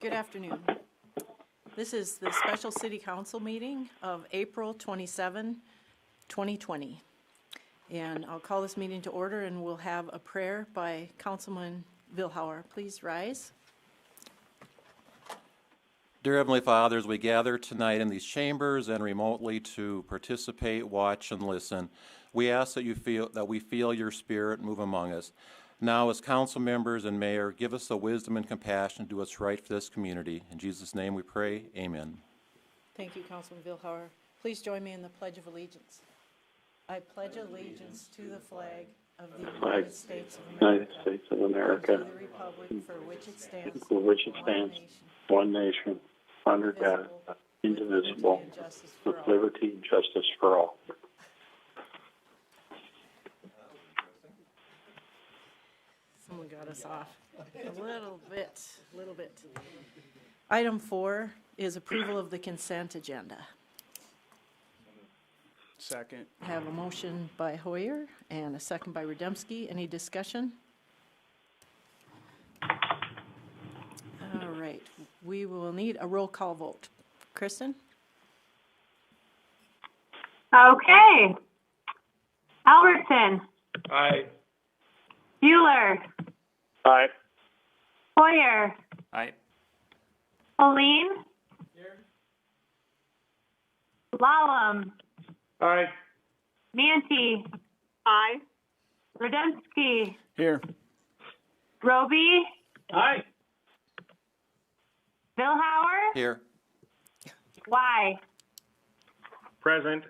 Good afternoon. This is the special city council meeting of April 27, 2020. And I'll call this meeting to order, and we'll have a prayer by Councilman Vilhauer. Please rise. Dear Heavenly Father, as we gather tonight in these chambers and remotely to participate, watch, and listen, we ask that we feel your spirit move among us. Now, as council members and mayor, give us the wisdom and compassion to do what's right for this community. In Jesus' name we pray, amen. Thank you, Councilman Vilhauer. Please join me in the Pledge of Allegiance. I pledge allegiance to the flag of the United States of America, and to the republic for which it stands, one nation, under God, indivisible, with liberty and justice for all. Someone got us off a little bit. Item 4 is approval of the consent agenda. Second. I have a motion by Hoyer and a second by Rademski. Any discussion? All right, we will need a roll call vote. Kristen? Okay. Albertson. Aye. Bueller. Aye. Hoyer. Aye. Pauline. Lallam. Aye. Manti. Aye. Rademski. Here. Roby. Aye. Vilhauer. Here. Y. Present.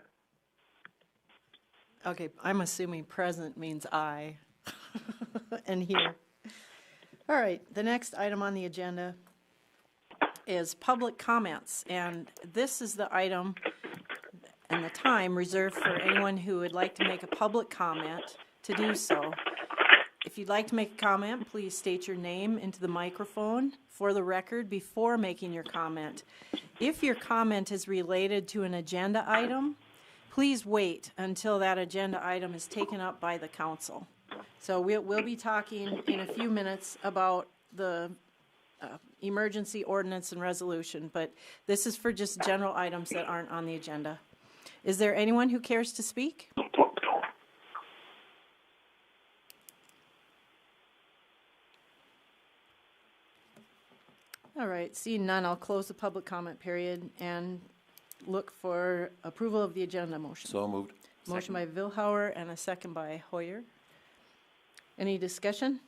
Okay, I'm assuming present means aye. And here. All right, the next item on the agenda is public comments. And this is the item and the time reserved for anyone who would like to make a public comment to do so. If you'd like to make a comment, please state your name into the microphone for the record before making your comment. If your comment is related to an agenda item, please wait until that agenda item is taken up by the council. So we'll be talking in a few minutes about the emergency ordinance and resolution, but this is for just general items that aren't on the agenda. Is there anyone who cares to speak? All right, seeing none, I'll close the public comment period and look for approval of the agenda motion. So moved. Motion by Vilhauer and a second by Hoyer. Any discussion?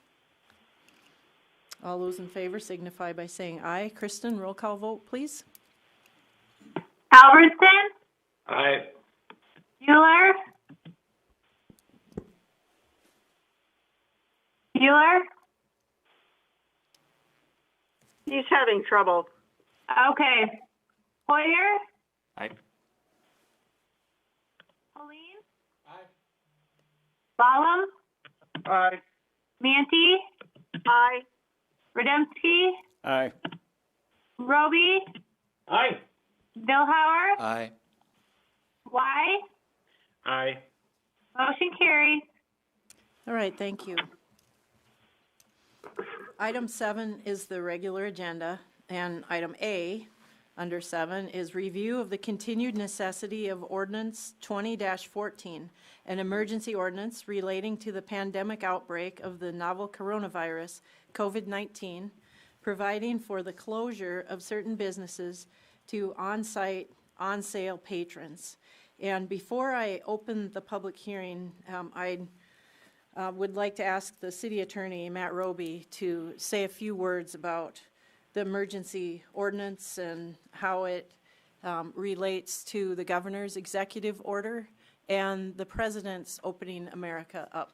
All those in favor signify by saying aye. Kristen, roll call vote, please. Albertson. Aye. Bueller. Bueller. He's having trouble. Okay. Hoyer. Aye. Pauline. Lallam. Aye. Manti. Aye. Rademski. Aye. Roby. Aye. Vilhauer. Aye. Y. Aye. Motion carries. All right, thank you. Item 7 is the regular agenda, and item A under 7 is review of the continued necessity of Ordinance 20-14, an emergency ordinance relating to the pandemic outbreak of the novel coronavirus, COVID-19, providing for the closure of certain businesses to on-site, on-sale patrons. And before I open the public hearing, I would like to ask the city attorney, Matt Roby, to say a few words about the emergency ordinance and how it relates to the governor's executive order and the president's Opening America Up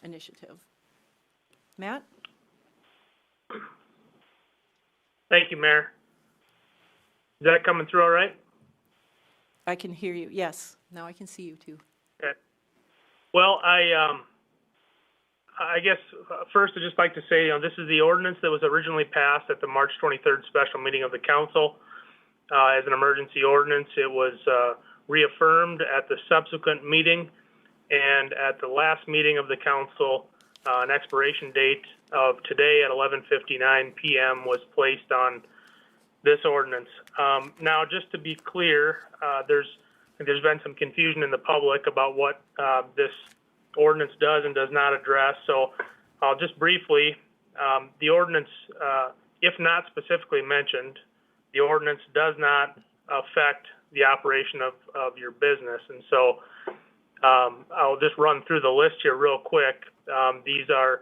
initiative. Matt? Thank you, Mayor. Is that coming through all right? I can hear you. Yes. Now I can see you too. Okay. Well, I guess first I'd just like to say, this is the ordinance that was originally passed at the March 23rd special meeting of the council as an emergency ordinance. It was reaffirmed at the subsequent meeting, and at the last meeting of the council, an expiration date of today at 11:59 p.m. was placed on this ordinance. Now, just to be clear, there's been some confusion in the public about what this ordinance does and does not address. So I'll just briefly, the ordinance, if not specifically mentioned, the ordinance does not affect the operation of your business. And so I'll just run through the list here real quick. These are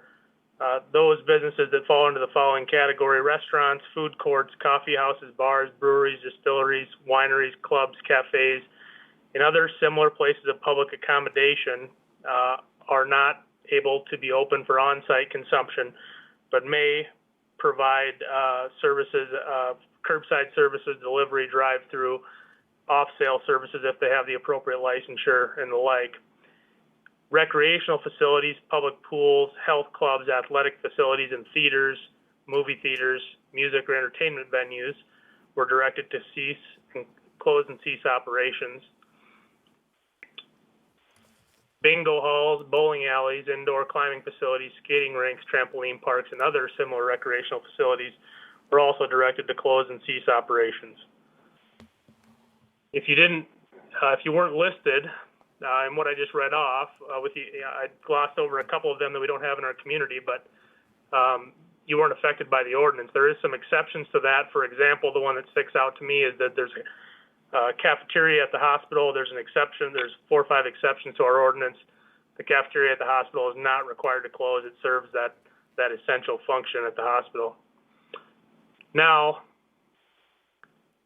those businesses that fall into the following category: restaurants, food courts, coffee houses, bars, breweries, distilleries, wineries, clubs, cafes, and other similar places of public accommodation are not able to be open for on-site consumption, but may provide services, curbside services, delivery, drive-through, off-sale services if they have the appropriate licensure and the like. Recreational facilities, public pools, health clubs, athletic facilities, and theaters, movie theaters, music or entertainment venues were directed to close and cease operations. Bingo halls, bowling alleys, indoor climbing facilities, skating rinks, trampoline parks, and other similar recreational facilities were also directed to close and cease operations. If you weren't listed in what I just read off, I glossed over a couple of them that we don't have in our community, but you weren't affected by the ordinance. There is some exceptions to that. For example, the one that sticks out to me is that there's a cafeteria at the hospital. There's an exception. There's 4 or 5 exceptions to our ordinance. The cafeteria at the hospital is not required to close. It serves that essential function at the hospital. Now,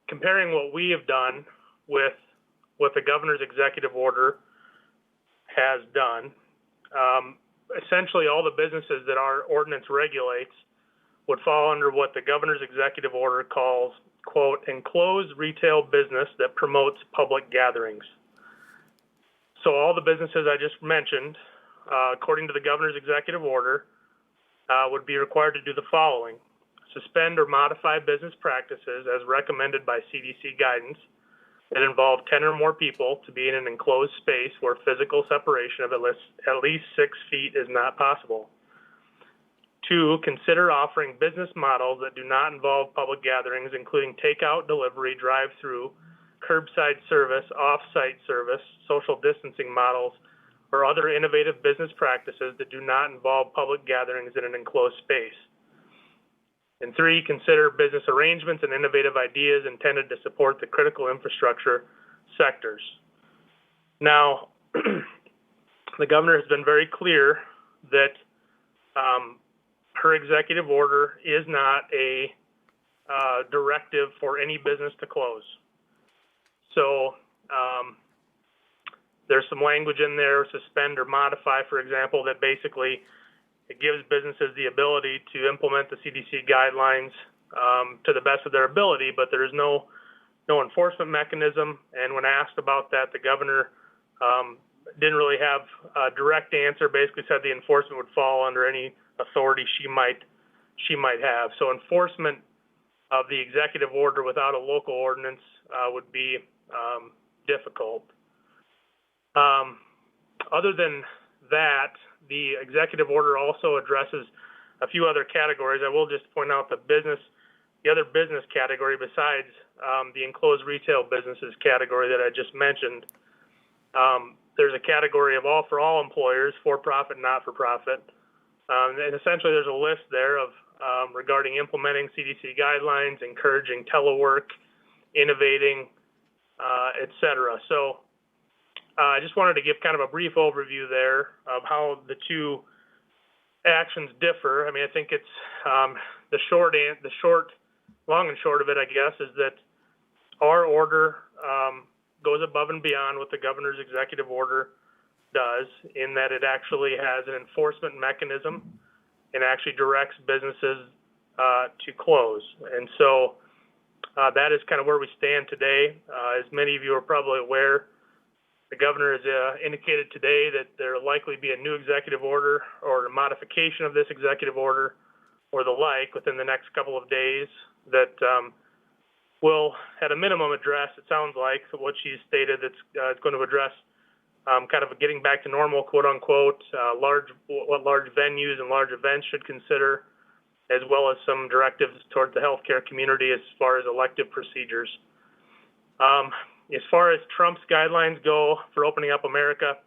comparing what we have done with what the governor's executive order has done, essentially all the businesses that our ordinance regulates would fall under what the governor's executive order calls, quote, enclosed retail business that promotes public gatherings. So all the businesses I just mentioned, according to the governor's executive order, would be required to do the following: suspend or modify business practices as recommended by CDC guidance that involve 10 or more people to be in an enclosed space where physical separation of at least 6 feet is not possible. 2, consider offering business models that do not involve public gatherings, including takeout, delivery, drive-through, curbside service, off-site service, social distancing models, or other innovative business practices that do not involve public gatherings in an enclosed space. And 3, consider business arrangements and innovative ideas intended to support the critical infrastructure sectors. Now, the governor has been very clear that her executive order is not a directive for any business to close. So there's some language in there, suspend or modify, for example, that basically it gives businesses the ability to implement the CDC guidelines to the best of their ability, but there is no enforcement mechanism. And when asked about that, the governor didn't really have a direct answer. Basically said the enforcement would fall under any authority she might have. So enforcement of the executive order without a local ordinance would be difficult. Other than that, the executive order also addresses a few other categories. I will just point out the other business category besides the enclosed retail businesses category that I just mentioned. There's a category of for all employers, for-profit, not-for-profit. And essentially there's a list there of regarding implementing CDC guidelines, encouraging telework, innovating, et cetera. So I just wanted to give kind of a brief overview there of how the two actions differ. I mean, I think it's long and short of it, I guess, is that our order goes above and beyond what the governor's executive order does, in that it actually has an enforcement mechanism and actually directs businesses to close. And so that is kind of where we stand today. As many of you are probably aware, the governor has indicated today that there will likely be a new executive order or a modification of this executive order or the like within the next couple of days that will, at a minimum, address, it sounds like, what she's stated, that's it's going to address kind of getting back to normal, quote unquote, what large venues and large events should consider, as well as some directives towards the healthcare community as far as elective procedures. As far as Trump's guidelines go for opening up America,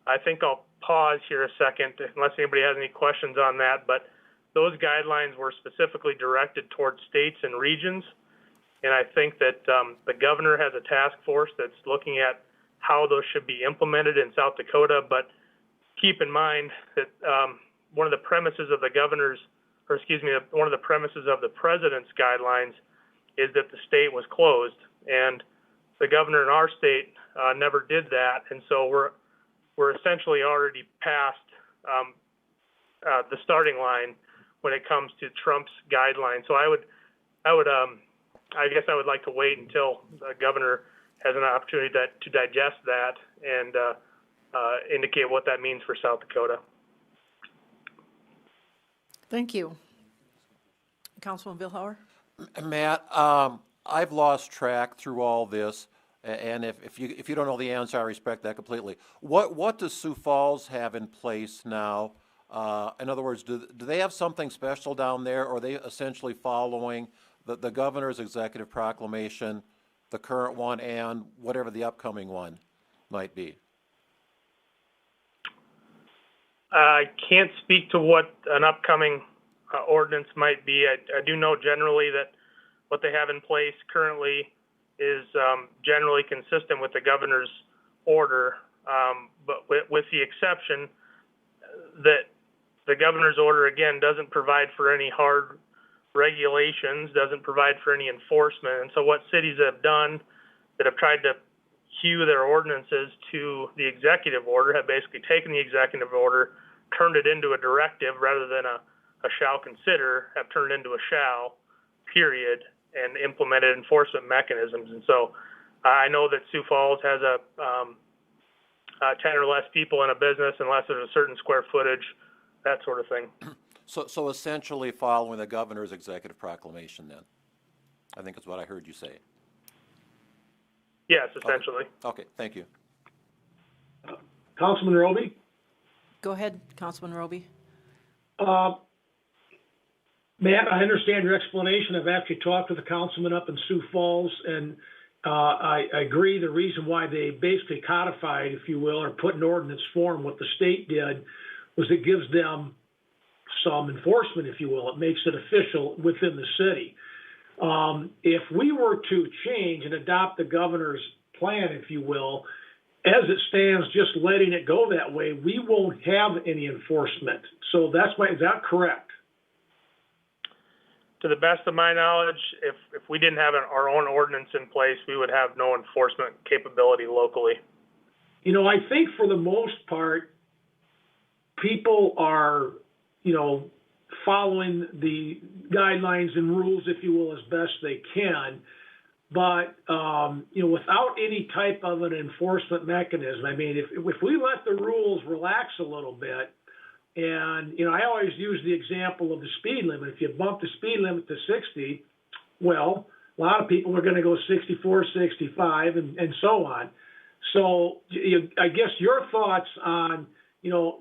I think I'll pause here a second unless anybody has any questions on that, but those guidelines were specifically directed towards states and regions, and I think that the governor has a task force that's looking at how those should be implemented in South Dakota, but keep in mind that one of the premises of the one of the premises of the president's guidelines is that the state was closed, and the governor in our state never did that, and so we're essentially already past the starting line when it comes to Trump's guidelines. So I guess I would like to wait until the governor has an opportunity to digest that and indicate what that means for South Dakota. Thank you. Councilman Vilhauer? Matt, I've lost track through all this, and if you don't know the answer, I respect that completely. What does Sioux Falls have in place now? In other words, do they have something special down there, or are they essentially following the governor's executive proclamation, the current one, and whatever the upcoming one might be? I can't speak to what an upcoming ordinance might be. I do know generally that what they have in place currently is generally consistent with the governor's order, but with the exception that the governor's order, again, doesn't provide for any hard regulations, doesn't provide for any enforcement. And so what cities have done that have tried to hew their ordinances to the executive order have basically taken the executive order, turned it into a directive rather than a shall consider, have turned it into a shall, period, and implemented enforcement mechanisms. And so I know that Sioux Falls has 10 or less people in a business unless there's a certain square footage, that sort of thing. So essentially following the governor's executive proclamation then, I think is what I heard you say. Yes, essentially. Okay, thank you. Councilman Roby? Go ahead, Councilman Roby. Matt, I understand your explanation. I've actually talked with a councilman up in Sioux Falls, and I agree the reason why they basically codified, if you will, or put in ordinance form what the state did was it gives them some enforcement, if you will. It makes it official within the city. If we were to change and adopt the governor's plan, if you will, as it stands, just letting it go that way, we won't have any enforcement. So that's why, is that correct? To the best of my knowledge, if we didn't have our own ordinance in place, we would have no enforcement capability locally. You know, I think for the most part, people are, following the guidelines and rules, if you will, as best they can. But, without any type of an enforcement mechanism, I mean, if we let the rules relax a little bit, and, I always use the example of the speed limit. If you bump the speed limit to 60, well, a lot of people are going to go 64, 65, and so on. So I guess your thoughts on,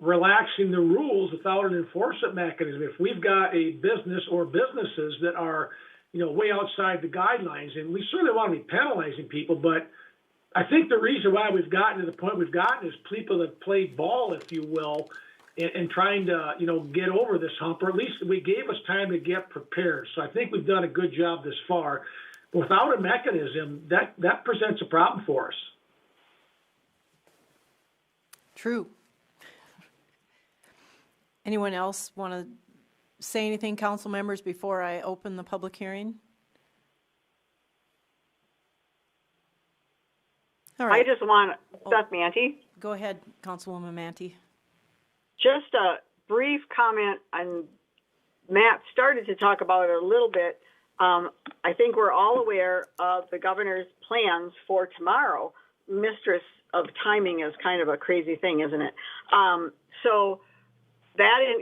relaxing the rules without an enforcement mechanism. If we've got a business or businesses that are, way outside the guidelines, and we certainly want to be penalizing people, but I think the reason why we've gotten to the point we've gotten is people that played ball, if you will, and trying to, get over this hump, or at least we gave us time to get prepared. So I think we've done a good job this far. But without a mechanism, that presents a problem for us. True. Anyone else want to say anything, council members, before I open the public hearing? All right. I just want, Beth Manty, Go ahead, Councilwoman Manty. just a brief comment on, Matt started to talk about it a little bit. I think we're all aware of the governor's plans for tomorrow. Mistress of timing is kind of a crazy thing, isn't it? So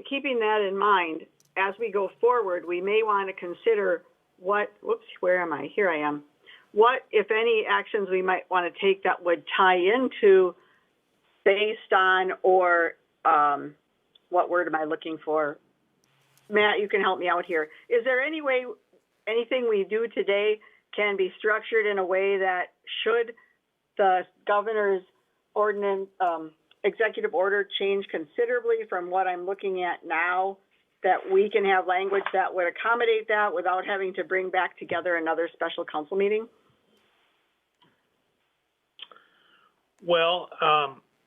keeping that in mind, as we go forward, we may want to consider where am I? Here I am. What, if any, actions we might want to take that would tie into, based on, or what word am I looking for? Matt, you can help me out here. Is there any way, anything we do today can be structured in a way that should the governor's ordinance, executive order change considerably from what I'm looking at now, that we can have language that would accommodate that without having to bring back together another special council meeting? Well,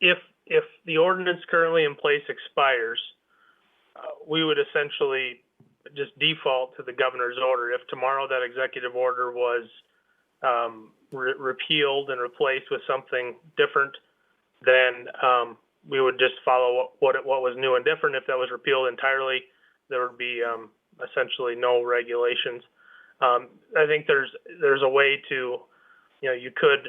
if the ordinance currently in place expires, we would essentially just default to the governor's order. If tomorrow that executive order was repealed and replaced with something different, then we would just follow what was new and different. If that was repealed entirely, there would be essentially no regulations. I think there's a way to, you could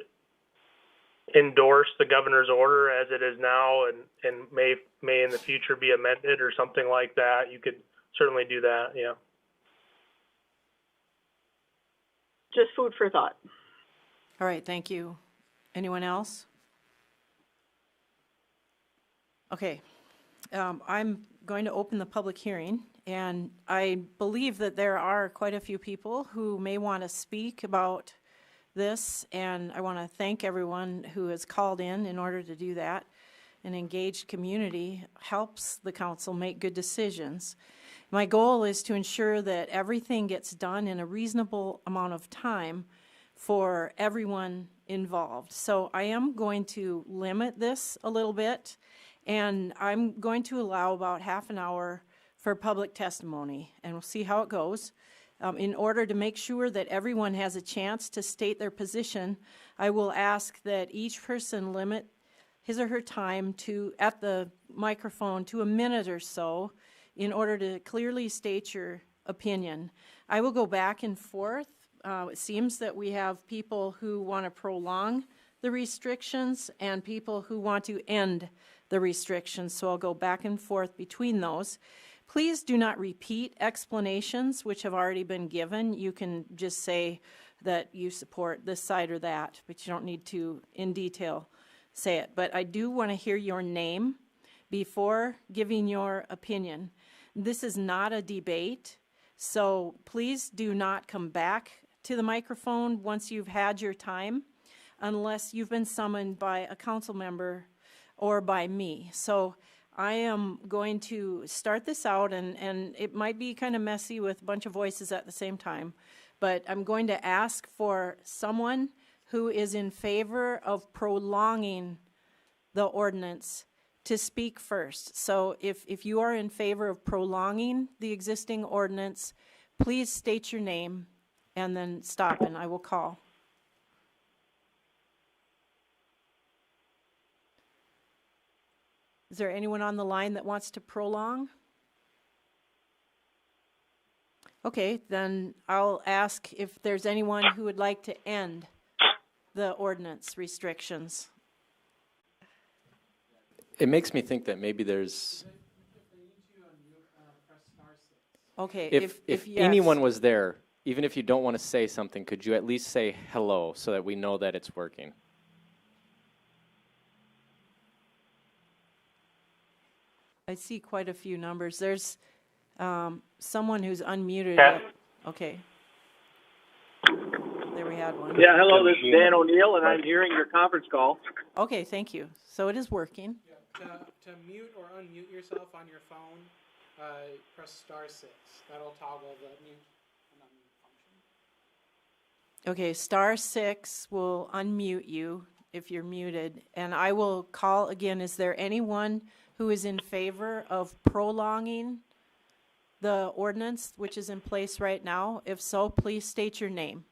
endorse the governor's order as it is now and may in the future be amended or something like that. You could certainly do that, yeah. Just food for thought. All right, thank you. Anyone else? Okay, I'm going to open the public hearing, and I believe that there are quite a few people who may want to speak about this, and I want to thank everyone who has called in order to do that. An engaged community helps the council make good decisions. My goal is to ensure that everything gets done in a reasonable amount of time for everyone involved. So I am going to limit this a little bit, and I'm going to allow about half an hour for public testimony, and we'll see how it goes. In order to make sure that everyone has a chance to state their position, I will ask that each person limit his or her time at the microphone to a minute or so in order to clearly state your opinion. I will go back and forth. It seems that we have people who want to prolong the restrictions and people who want to end the restrictions, so I'll go back and forth between those. Please do not repeat explanations which have already been given. You can just say that you support this side or that, but you don't need to, in detail, say it. But I do want to hear your name before giving your opinion. This is not a debate, so please do not come back to the microphone once you've had your time, unless you've been summoned by a council member or by me. So I am going to start this out, and it might be kind of messy with a bunch of voices at the same time, but I'm going to ask for someone who is in favor of prolonging the ordinance to speak first. So if you are in favor of prolonging the existing ordinance, please state your name and then stop and I will call. Is there anyone on the line that wants to prolong? Okay, then I'll ask if there's anyone who would like to end the ordinance restrictions. It makes me think that maybe there's, Okay, if yes. anyone was there, even if you don't want to say something, could you at least say hello so that we know that it's working? I see quite a few numbers. There's someone who's unmuted. Yeah. Okay. There we had one. Yeah, hello, this is Dan O'Neill, and I'm hearing your conference call. Okay, thank you. So it is working. Yeah, to mute or unmute yourself on your phone, press *6. That'll toggle the mute and unmute function. Okay, *6 will unmute you if you're muted. And I will call again. Is there anyone who is in favor of prolonging the ordinance which is in place right now? If so, please state your name.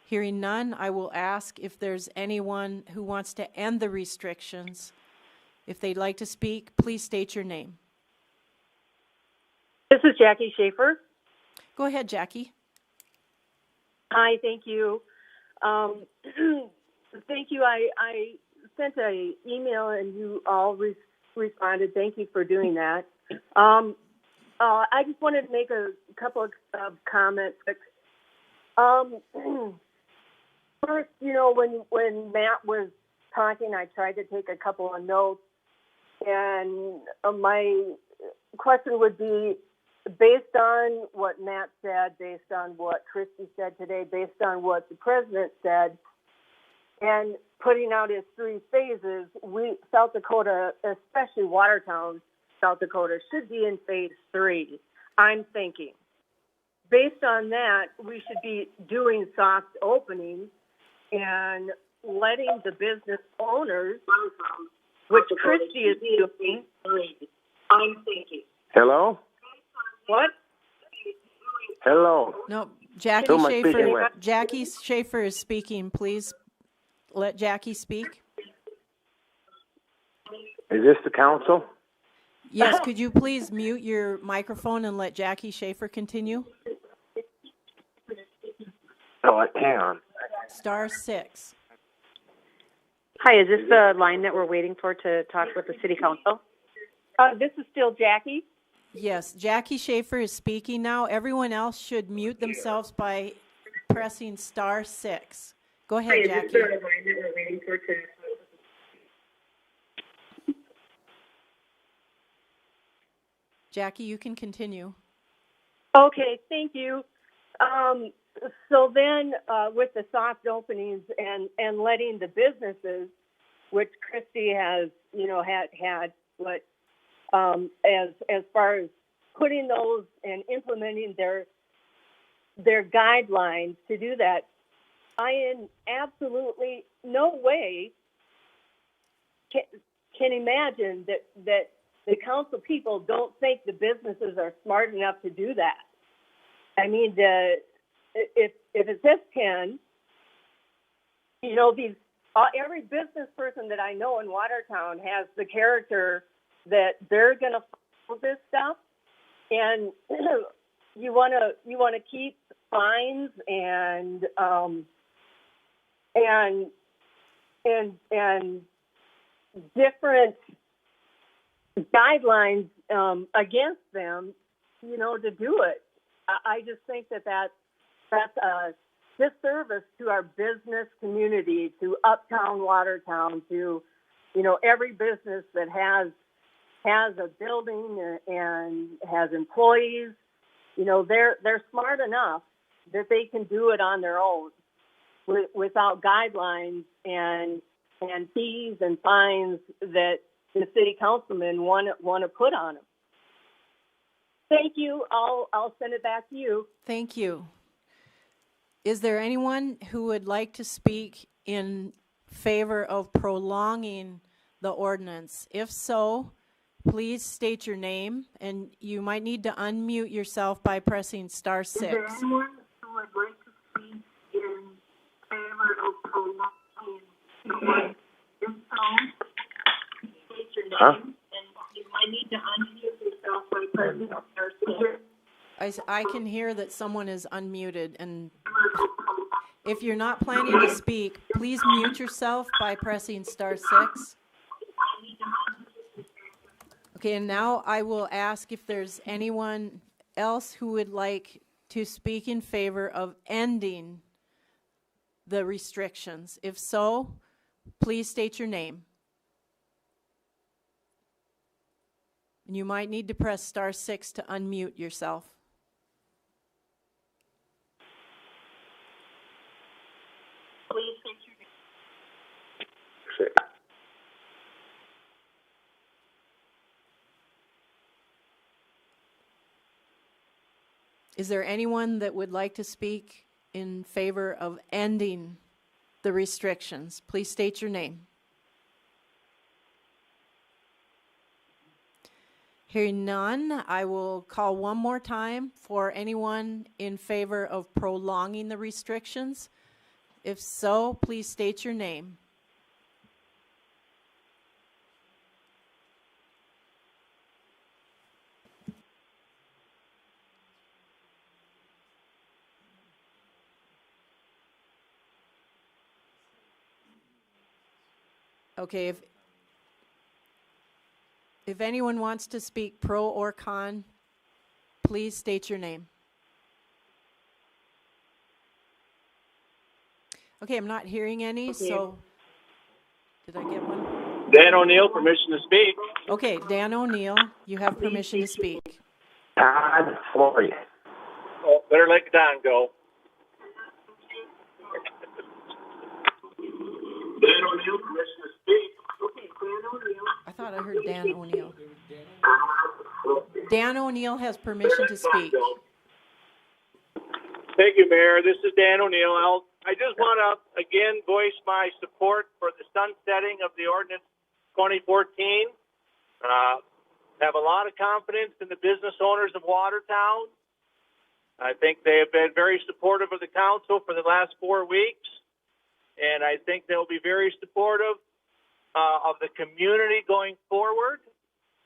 Hearing none, I will ask if there's anyone who wants to end the restrictions. If they'd like to speak, please state your name. This is Jackie Schaefer. Go ahead, Jackie. Hi, thank you. Thank you. I sent an email and you all responded. Thank you for doing that. I just wanted to make a couple of comments. First, when Matt was talking, I tried to take a couple of notes. And my question would be, based on what Matt said, based on what Christie said today, based on what the president said, and putting out his 3 phases, South Dakota, especially Watertown, South Dakota, should be in phase 3, I'm thinking. Based on that, we should be doing soft openings and letting the business owners, which Christie is doing, I'm thinking. Hello? What? Hello? No, Who am I speaking with? Jackie Schaefer is speaking. Please let Jackie speak. Is this the council? Yes, could you please mute your microphone and let Jackie Schaefer continue? Oh, hang on. *6. Hi, is this the line that we're waiting for to talk with the city council? This is still Jackie. Yes, Jackie Schaefer is speaking now. Everyone else should mute themselves by pressing *6. Go ahead, Jackie. Is this the line that we're waiting for to... Jackie, you can continue. Okay, thank you. So then, with the soft openings and letting the businesses, which Christie has, had, but as far as putting those and implementing their guidelines to do that, I in absolutely no way can imagine that the council people don't think the businesses are smart enough to do that. I mean, if it says 10, every business person that I know in Watertown has the character that they're going to follow this stuff, and you want to keep fines and different guidelines against them, to do it. I just think that's a disservice to our business community, to Uptown Watertown, to every business that has a building and has employees. They're smart enough that they can do it on their own without guidelines and fees and fines that the city councilmen want to put on them. Thank you. I'll send it back to you. Thank you. Is there anyone who would like to speak in favor of prolonging the ordinance? If so, please state your name, and you might need to unmute yourself by pressing *6. Is there anyone who would like to speak in favor of prolonging the ordinance? If so, state your name, and you might need to unmute yourself by pressing *6. I can hear that someone is unmuted, and if you're not planning to speak, please mute yourself by pressing *6. Okay, and now I will ask if there's anyone else who would like to speak in favor of ending the restrictions. If so, please state your name. And you might need to press *6 to unmute yourself. Please state your name. Is there anyone that would like to speak in favor of ending the restrictions? Please state your name. Hearing none, I will call one more time for anyone in favor of prolonging the restrictions. If so, please state your name. Okay, if anyone wants to speak pro or con, please state your name. Okay, I'm not hearing any, so Did I get one? Dan O'Neill, permission to speak. Okay, Dan O'Neill, you have permission to speak. Todd Flory. Oh, better let Don go. Dan O'Neill, permission to speak. Okay, Dan O'Neill. I thought I heard Dan O'Neill. Dan O'Neill has permission to speak. Thank you, Mayor. This is Dan O'Neill. I just want to, again, voice my support for the sunsetting of the ordinance 2014. Have a lot of confidence in the business owners of Watertown. I think they have been very supportive of the council for the last 4 weeks. And I think they'll be very supportive of the community going forward.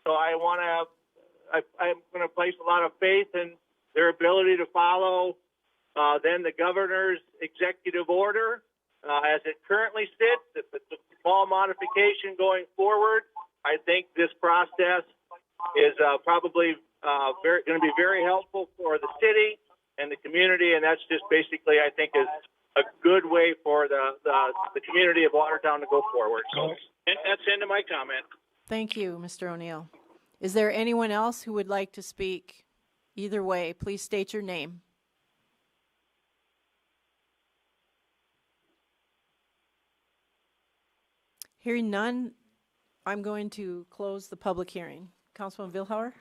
So I'm going to place a lot of faith in their ability to follow then the governor's executive order as it currently sits. If it's a small modification going forward, I think this process is probably going to be very helpful for the city and the community, and that's just basically, I think, is a good way for the community of Watertown to go forward. So and that's the end of my comment. Thank you, Mr. O'Neill. Is there anyone else who would like to speak? Either way, please state your name. Hearing none, I'm going to close the public hearing. Councilman Vilhauer?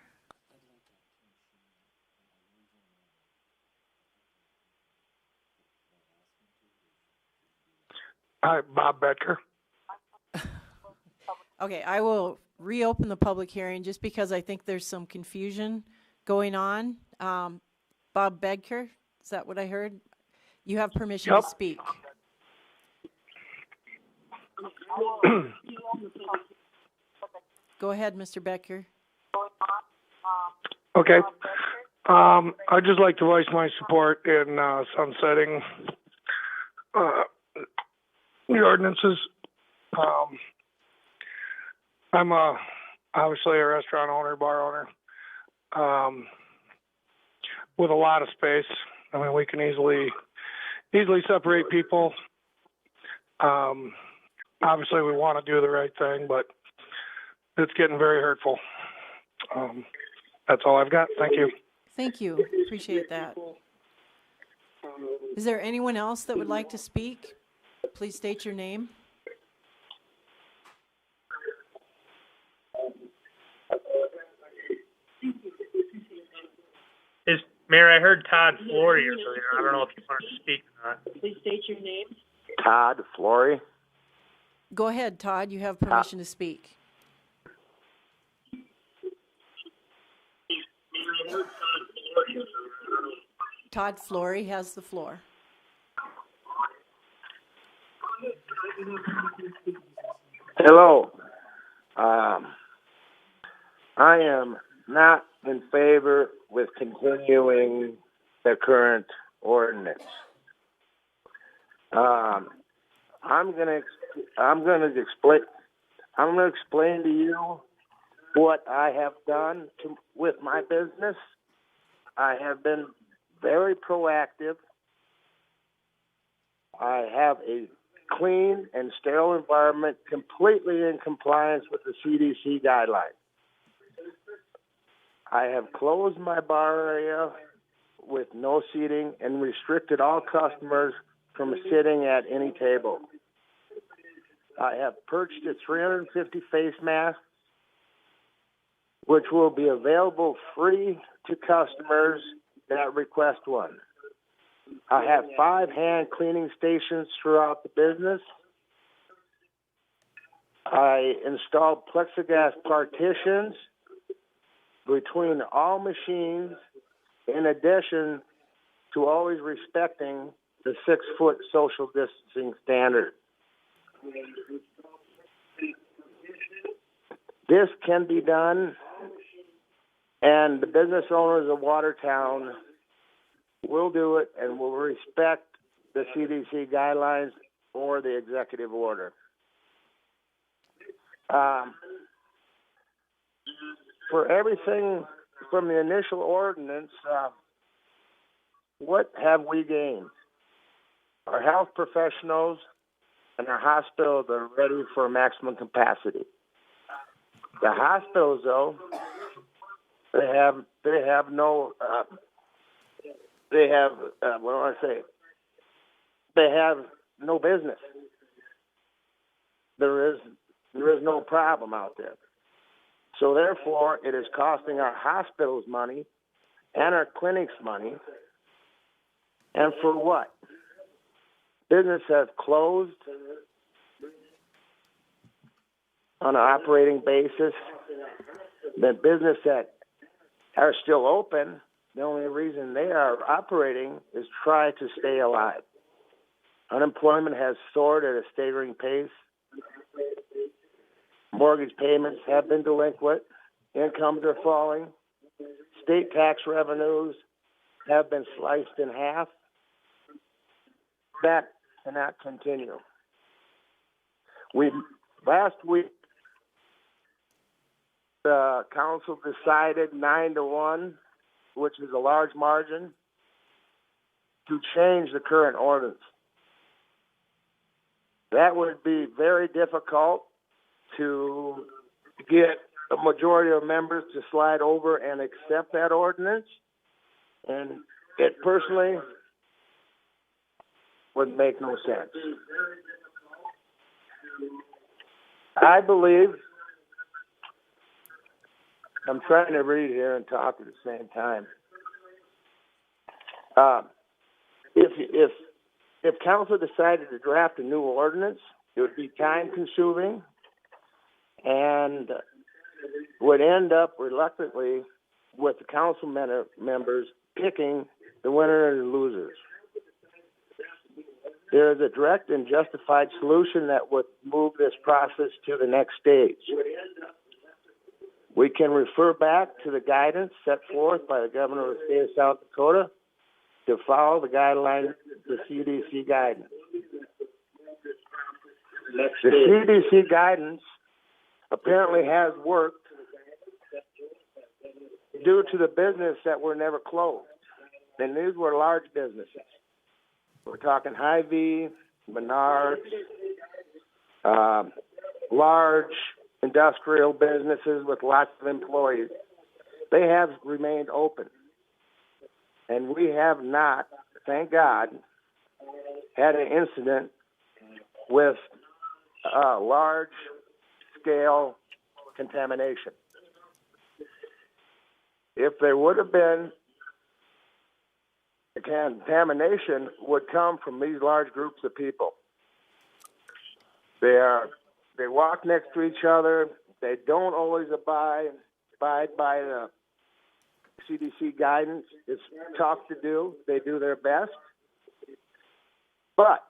Hi, Bob Becker. Okay, I will reopen the public hearing just because I think there's some confusion going on. Bob Bedker, is that what I heard? You have permission to speak. Go ahead, Mr. Becker. Okay. I'd just like to voice my support in sunsetting the ordinances. I'm obviously a restaurant owner, bar owner, with a lot of space. I mean, we can easily separate people. Obviously, we want to do the right thing, but it's getting very hurtful. That's all I've got. Thank you. Thank you. Appreciate that. Is there anyone else that would like to speak? Please state your name. Mayor, I heard Todd Flory earlier. I don't know if you wanted to speak or not. Please state your name. Todd Flory. Go ahead, Todd. You have permission to speak. Todd Flory has the floor. Hello. I am not in favor with continuing the current ordinance. I'm going to explain to you what I have done with my business. I have been very proactive. I have a clean and sterile environment completely in compliance with the CDC guidelines. I have closed my bar area with no seating and restricted all customers from sitting at any table. I have purchased 350 face masks, which will be available free to customers that request one. I have 5 hand cleaning stations throughout the business. I installed plexiglass partitions between all machines, in addition to always respecting the 6-foot social distancing standard. This can be done, and the business owners of Watertown will do it and will respect the CDC guidelines or the executive order. For everything from the initial ordinance, what have we gained? Our health professionals and our hospitals are ready for maximum capacity. The hospitals, though, they have no business. There is no problem out there. So therefore, it is costing our hospitals money and our clinics money. And for what? Business has closed on an operating basis. The business that are still open, the only reason they are operating is try to stay alive. Unemployment has soared at a staggering pace. Mortgage payments have been delinquent. Incomes are falling. State tax revenues have been sliced in half. That cannot continue. Last week, the council decided 9-1, which is a large margin, to change the current ordinance. That would be very difficult to get a majority of members to slide over and accept that ordinance. And it personally would make no sense. I believe, I'm trying to read here and talk at the same time. If council decided to draft a new ordinance, it would be time consuming and would end up reluctantly with the council members picking the winners and losers. There is a direct and justified solution that would move this process to the next stage. We can refer back to the guidance set forth by the governor of the state of South Dakota to follow the guidelines, the CDC guidance. The CDC guidance apparently has worked due to the business that were never closed. And these were large businesses. We're talking Hy-Vee, Menards, large industrial businesses with lots of employees. They have remained open. And we have not, thank God, had an incident with large-scale contamination. If there would have been, the contamination would come from these large groups of people. They walk next to each other. They don't always abide by the CDC guidance. It's tough to do. They do their best. But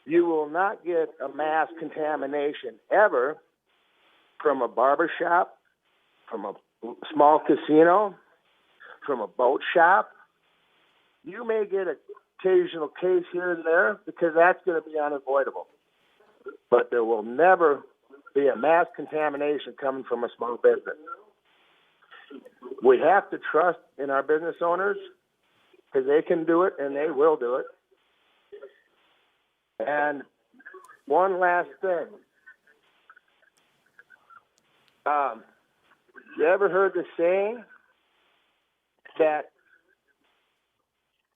you will not get a mass contamination ever from a barber shop, from a small casino, from a boat shop. You may get an occasional case here and there because that's going to be unavoidable. But there will never be a mass contamination coming from a small business. We have to trust in our business owners because they can do it and they will do it. And one last thing. You ever heard the saying that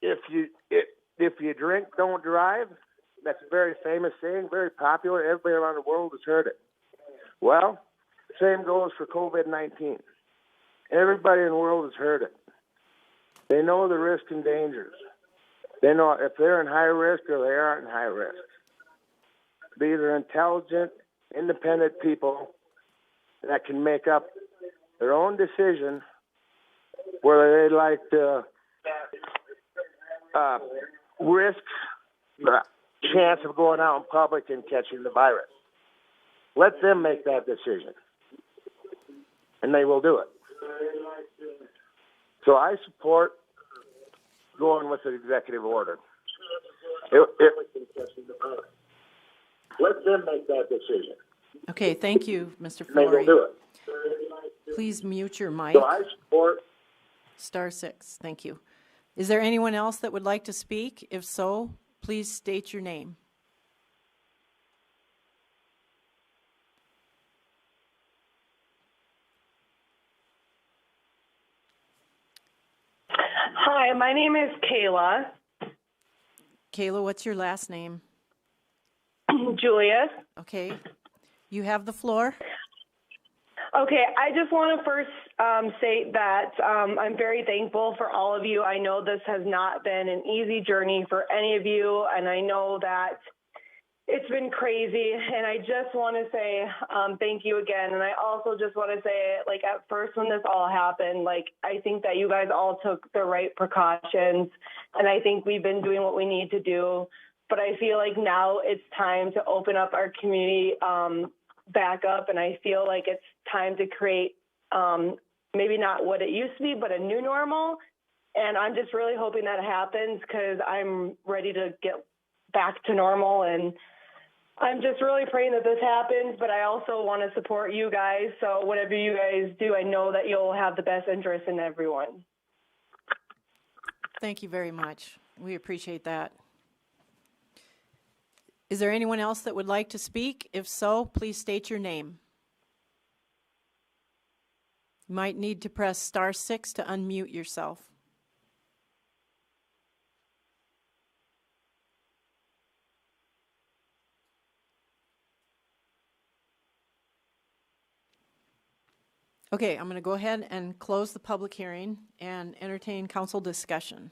if you drink, don't drive? That's a very famous saying, very popular. Everybody around the world has heard it. Well, the same goes for COVID-19. Everybody in the world has heard it. They know the risks and dangers. They know if they're in high risk or they aren't in high risk. These are intelligent, independent people that can make up their own decision whether they like to risk the chance of going out in public and catching the virus. Let them make that decision, and they will do it. So I support going with the executive order. Let them make that decision. Okay, thank you, Mr. They will Flory. do it. Please mute your mic. So I support. *6, thank you. Is there anyone else that would like to speak? If so, please state your name. Hi, my name is Kayla. Kayla, what's your last name? Julius. Okay. You have the floor. Okay, I just want to first say that I'm very thankful for all of you. I know this has not been an easy journey for any of you, and I know that it's been crazy, and I just want to say thank you again. And I also just want to say, like, at first when this all happened, like, I think that you guys all took the right precautions, and I think we've been doing what we need to do. But I feel like now it's time to open up our community back up, and I feel like it's time to create maybe not what it used to be, but a new normal. And I'm just really hoping that happens because I'm ready to get back to normal, and I'm just really praying that this happens, but I also want to support you guys. So whatever you guys do, I know that you'll have the best interest in everyone. Thank you very much. We appreciate that. Is there anyone else that would like to speak? If so, please state your name. You might need to press *6 to unmute yourself. Okay, I'm going to go ahead and close the public hearing and entertain council discussion.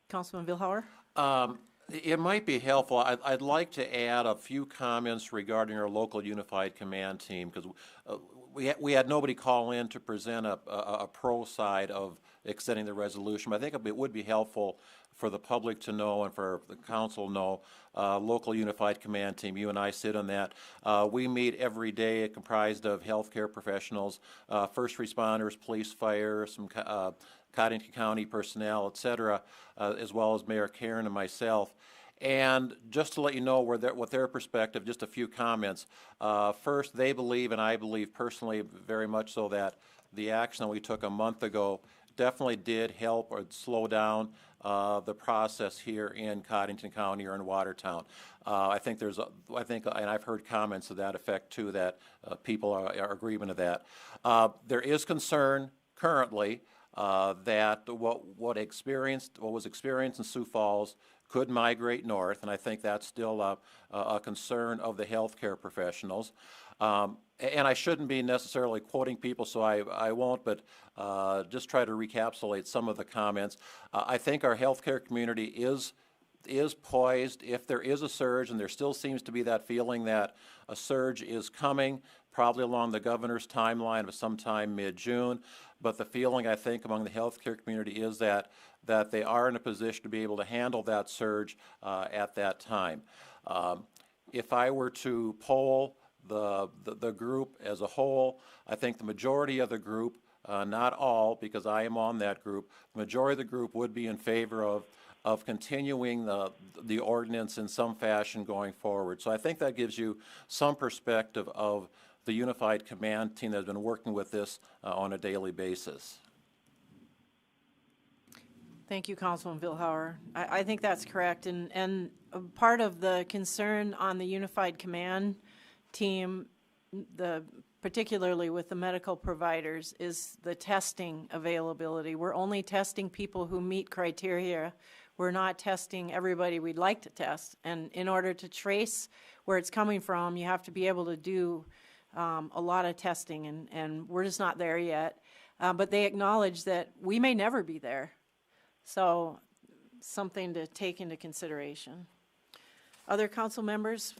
Councilman Vilhauer? It might be helpful. I'd like to add a few comments regarding our local unified command team, because we had nobody call in to present a pro side of extending the resolution. But I think it would be helpful for the public to know and for the council to know, local unified command team, you and I sit on that. We meet every day, comprised of healthcare professionals, first responders, police, fire, some Cottington County personnel, et cetera, as well as Mayor Karen and myself. And just to let you know what their perspective, just a few comments. First, they believe, and I believe personally very much so, that the action that we took a month ago definitely did help or slow down the process here in Cottington County or in Watertown. I think, and I've heard comments to that effect too, that people are agreement of that. There is concern currently that what was experienced in Sioux Falls could migrate north, and I think that's still a concern of the healthcare professionals. And I shouldn't be necessarily quoting people, so I won't, but just try to recapitulate some of the comments. I think our healthcare community is poised if there is a surge, and there still seems to be that feeling that a surge is coming, probably along the governor's timeline of sometime mid-June. But the feeling, I think, among the healthcare community is that they are in a position to be able to handle that surge at that time. If I were to poll the group as a whole, I think the majority of the group, not all, because I am on that group, the majority of the group would be in favor of continuing the ordinance in some fashion going forward. So I think that gives you some perspective of the unified command team that has been working with this on a daily basis. Thank you, Councilman Vilhauer. I think that's correct, and part of the concern on the unified command team, particularly with the medical providers, is the testing availability. We're only testing people who meet criteria. We're not testing everybody we'd like to test, and in order to trace where it's coming from, you have to be able to do a lot of testing, and we're just not there yet. But they acknowledge that we may never be there. So something to take into consideration. Other council members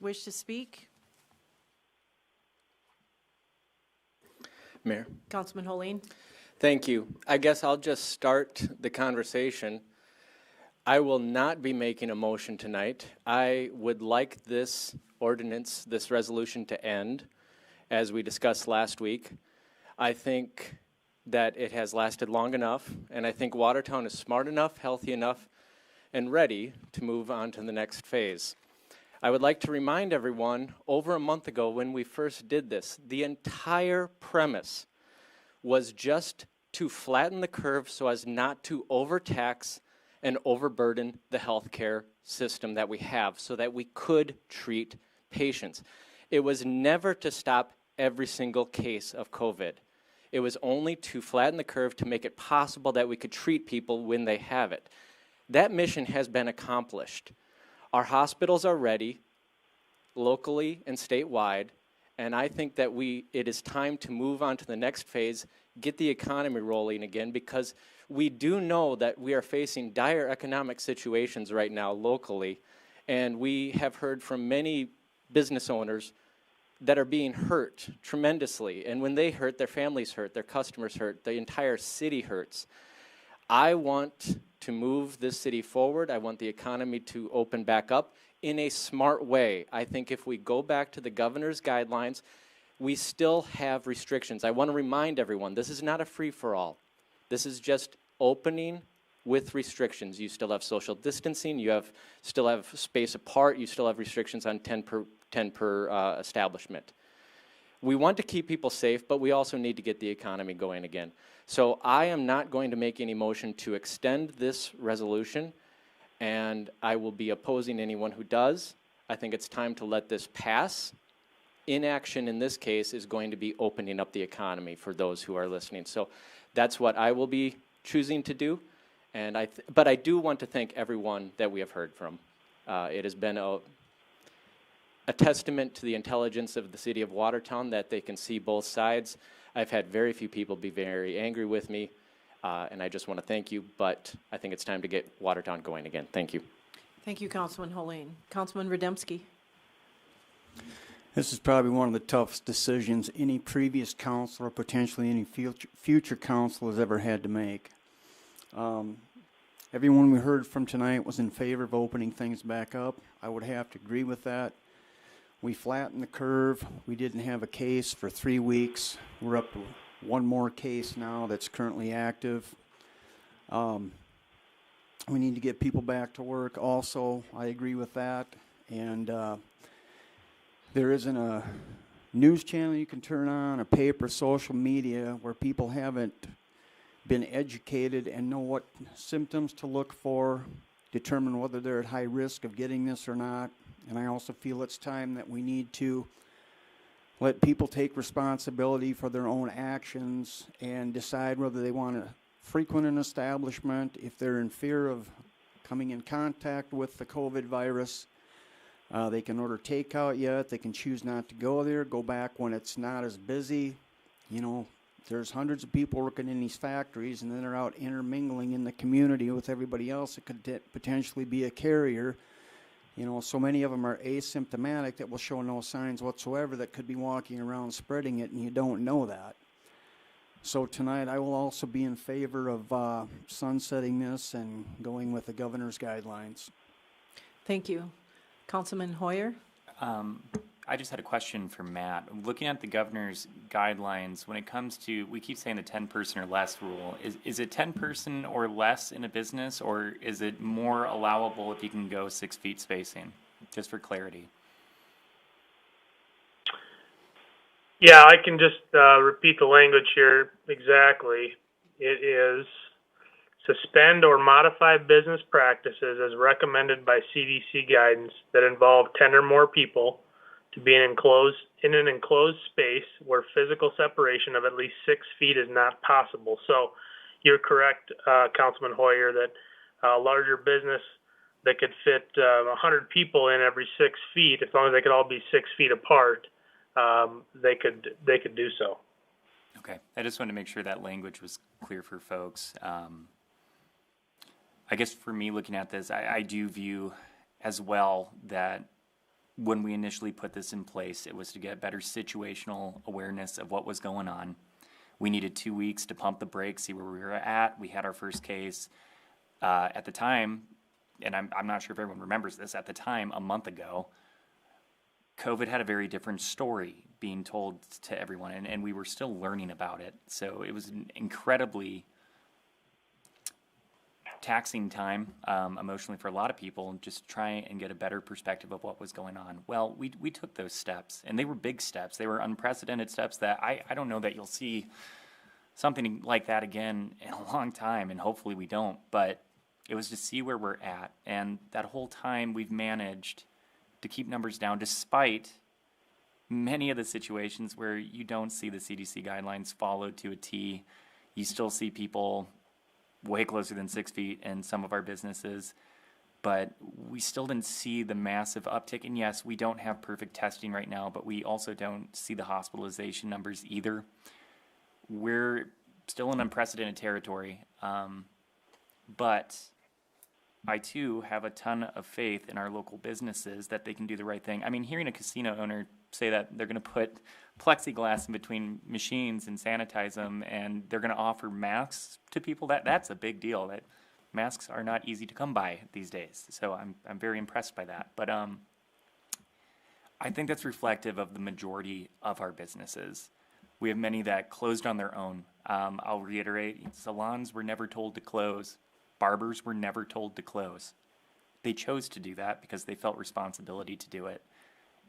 wish to speak? Mayor. Councilman Holeen. Thank you. I guess I'll just start the conversation. I will not be making a motion tonight. I would like this ordinance, this resolution to end, as we discussed last week. I think that it has lasted long enough, and I think Watertown is smart enough, healthy enough, and ready to move on to the next phase. I would like to remind everyone, over a month ago when we first did this, the entire premise was just to flatten the curve so as not to overtax and overburden the healthcare system that we have so that we could treat patients. It was never to stop every single case of COVID. It was only to flatten the curve to make it possible that we could treat people when they have it. That mission has been accomplished. Our hospitals are ready, locally and statewide, and I think that it is time to move on to the next phase, get the economy rolling again, because we do know that we are facing dire economic situations right now locally, and we have heard from many business owners that are being hurt tremendously, and when they hurt, their families hurt, their customers hurt, the entire city hurts. I want to move this city forward. I want the economy to open back up in a smart way. I think if we go back to the governor's guidelines, we still have restrictions. I want to remind everyone, this is not a free-for-all. This is just opening with restrictions. You still have social distancing, still have space apart, you still have restrictions on 10 per establishment. We want to keep people safe, but we also need to get the economy going again. So I am not going to make any motion to extend this resolution, and I will be opposing anyone who does. I think it's time to let this pass. Inaction in this case is going to be opening up the economy for those who are listening. So that's what I will be choosing to do. And but I do want to thank everyone that we have heard from. It has been a testament to the intelligence of the city of Watertown that they can see both sides. I've had very few people be very angry with me, and I just want to thank you, but I think it's time to get Watertown going again. Thank you. Thank you, Councilman Holeen. Councilman Rademski. This is probably one of the toughest decisions any previous council or potentially any future council has ever had to make. Everyone we heard from tonight was in favor of opening things back up. I would have to agree with that. We flattened the curve. We didn't have a case for 3 weeks. We're up to one more case now that's currently active. We need to get people back to work also. I agree with that. And there isn't a news channel you can turn on, a paper, social media, where people haven't been educated and know what symptoms to look for, determine whether they're at high risk of getting this or not. And I also feel it's time that we need to let people take responsibility for their own actions and decide whether they want to frequent an establishment, if they're in fear of coming in contact with the COVID virus. They can order takeout yet. They can choose not to go there, go back when it's not as busy. You know, there's hundreds of people working in these factories, and then they're out intermingling in the community with everybody else that could potentially be a carrier. You know, so many of them are asymptomatic that will show no signs whatsoever that could be walking around spreading it, and you don't know that. So tonight I will also be in favor of sunsetting this and going with the governor's guidelines. Thank you. Councilman Hoyer? I just had a question for Matt. Looking at the governor's guidelines, when it comes to, we keep saying the 10-person or less rule, is it 10-person or less in a business, or is it more allowable if you can go 6 feet spacing, just for clarity? Yeah, I can just repeat the language here exactly. It is suspend or modify business practices as recommended by CDC guidance that involve 10 or more people to be in an enclosed space where physical separation of at least 6 feet is not possible. So you're correct, Councilman Hoyer, that a larger business that could fit 100 people in every 6 feet, as long as they could all be 6 feet apart, they could do so. Okay, I just wanted to make sure that language was clear for folks. I guess for me, looking at this, I do view as well that when we initially put this in place, it was to get better situational awareness of what was going on. We needed 2 weeks to pump the brakes, see where we were at. We had our first case at the time, and I'm not sure if everyone remembers this, at the time, a month ago, COVID had a very different story being told to everyone, and we were still learning about it. So it was an incredibly taxing time emotionally for a lot of people, and just try and get a better perspective of what was going on. Well, we took those steps, and they were big steps. They were unprecedented steps that I don't know that you'll see something like that again in a long time, and hopefully we don't. But it was to see where we're at, and that whole time we've managed to keep numbers down despite many of the situations where you don't see the CDC guidelines followed to a T. You still see people way closer than 6 feet in some of our businesses, but we still didn't see the massive uptick. And yes, we don't have perfect testing right now, but we also don't see the hospitalization numbers either. We're still in unprecedented territory, but I too have a ton of faith in our local businesses that they can do the right thing. I mean, hearing a casino owner say that they're going to put plexiglass in between machines and sanitize them, and they're going to offer masks to people, that's a big deal. That masks are not easy to come by these days. So I'm very impressed by that. But I think that's reflective of the majority of our businesses. We have many that closed on their own. I'll reiterate, salons were never told to close. Barbers were never told to close. They chose to do that because they felt responsibility to do it.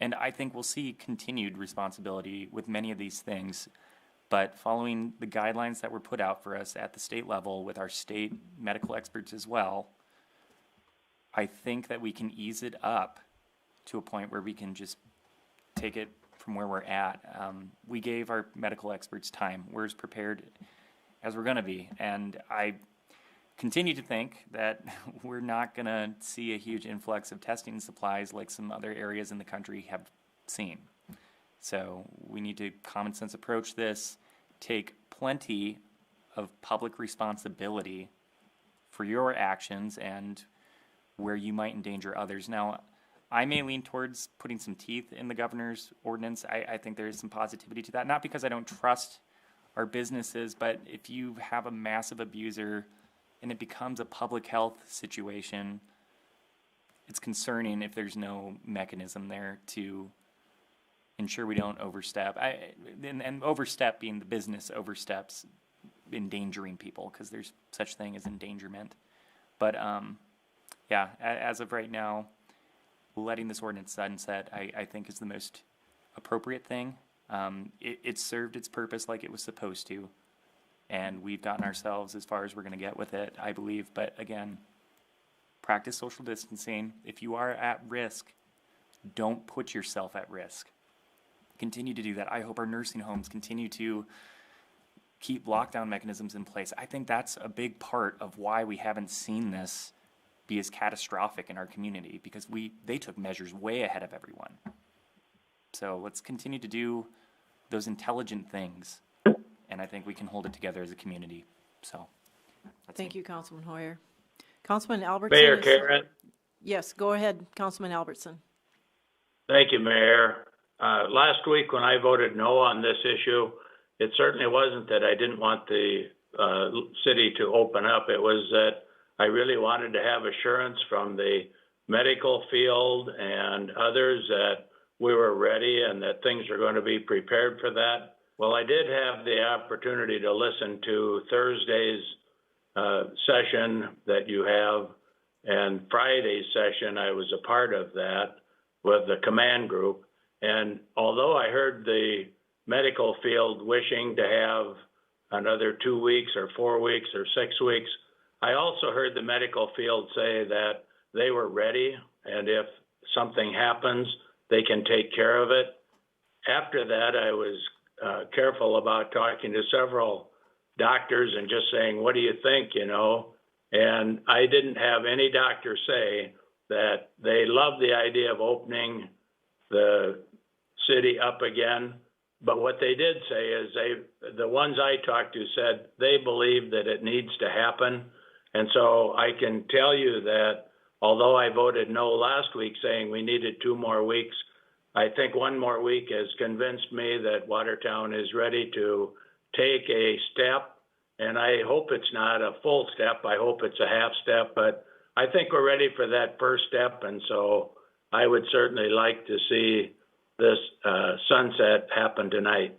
And I think we'll see continued responsibility with many of these things. But following the guidelines that were put out for us at the state level with our state medical experts as well, I think that we can ease it up to a point where we can just take it from where we're at. We gave our medical experts time. We're as prepared as we're going to be. And I continue to think that we're not going to see a huge influx of testing supplies like some other areas in the country have seen. So we need to common sense approach this, take plenty of public responsibility for your actions and where you might endanger others. Now, I may lean towards putting some teeth in the governor's ordinance. I think there is some positivity to that, not because I don't trust our businesses, but if you have a massive abuser and it becomes a public health situation, it's concerning if there's no mechanism there to ensure we don't overstep. And overstep being the business oversteps endangering people, because there's such thing as endangerment. But yeah, as of right now, letting this ordinance sunset, I think is the most appropriate thing. It served its purpose like it was supposed to. And we've gotten ourselves as far as we're going to get with it, I believe. But again, practice social distancing. If you are at risk, don't put yourself at risk. Continue to do that. I hope our nursing homes continue to keep lockdown mechanisms in place. I think that's a big part of why we haven't seen this be as catastrophic in our community, because they took measures way ahead of everyone. So let's continue to do those intelligent things. And I think we can hold it together as a community. So, thank you, Councilman Hoyer. Councilman Albertson. Mayor Karen. Yes, go ahead, Councilman Albertson. Thank you, Mayor. Last week when I voted no on this issue, it certainly wasn't that I didn't want the city to open up. It was that I really wanted to have assurance from the medical field and others that we were ready and that things are going to be prepared for that. Well, I did have the opportunity to listen to Thursday's session that you have, and Friday's session. I was a part of that with the command group. And although I heard the medical field wishing to have another 2 weeks or 4 weeks or 6 weeks, I also heard the medical field say that they were ready, and if something happens, they can take care of it. After that, I was careful about talking to several doctors and just saying, what do you think, And I didn't have any doctor say that they love the idea of opening the city up again. But what they did say is the ones I talked to said they believe that it needs to happen. And so I can tell you that although I voted no last week saying we needed 2 more weeks, I think 1 more week has convinced me that Watertown is ready to take a step. And I hope it's not a full step. I hope it's a half step. But I think we're ready for that first step. And so I would certainly like to see this sunset happen tonight.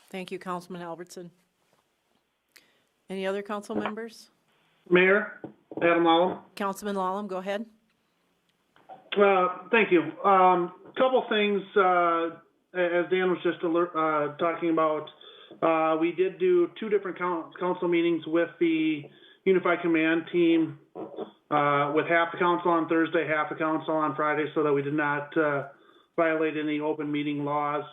Thank you, Councilman Albertson. Any other council members? Mayor, Adam Lallam. Councilman Lallam, go ahead. Thank you. Couple things, as Dan was just talking about, we did do 2 different council meetings with the Unified Command team, with half the council on Thursday, half the council on Friday, so that we did not violate any open meeting laws.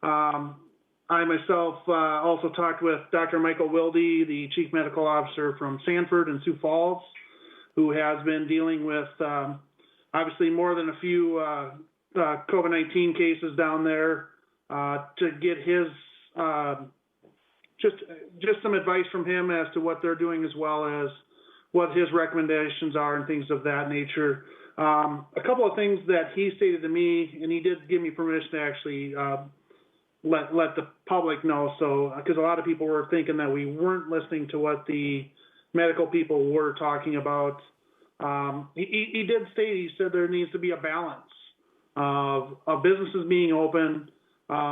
I myself also talked with Dr. Michael Wilde, the Chief Medical Officer from Sanford and Sioux Falls, who has been dealing with obviously more than a few COVID-19 cases down there to get his just some advice from him as to what they're doing, as well as what his recommendations are and things of that nature. A couple of things that he stated to me, and he did give me permission to actually let the public know, so because a lot of people were thinking that we weren't listening to what the medical people were talking about. He did state, he said there needs to be a balance of businesses being open,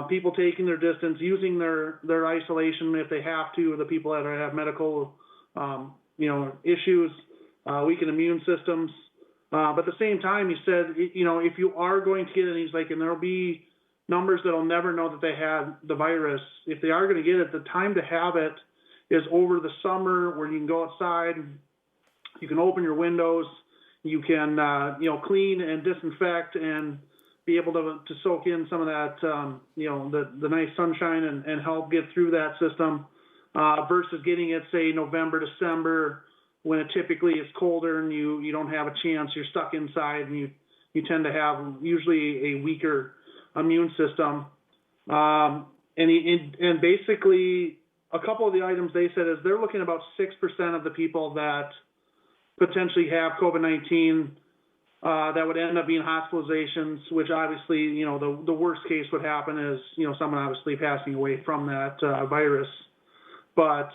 people taking their distance, using their isolation if they have to, the people that have medical issues, weakened immune systems. But at the same time, he said, if you are going to get it, he's like, and there'll be numbers that'll never know that they had the virus. If they are going to get it, the time to have it is over the summer, where you can go outside, you can open your windows, you can clean and disinfect and be able to soak in some of that the nice sunshine and help get through that system, versus getting it, say, November, December, when it typically is colder and you don't have a chance, you're stuck inside, and you tend to have usually a weaker immune system. And basically, a couple of the items they said is they're looking at about 6% of the people that potentially have COVID-19 that would end up being hospitalizations, which obviously, the worst case would happen is, someone obviously passing away from that virus. But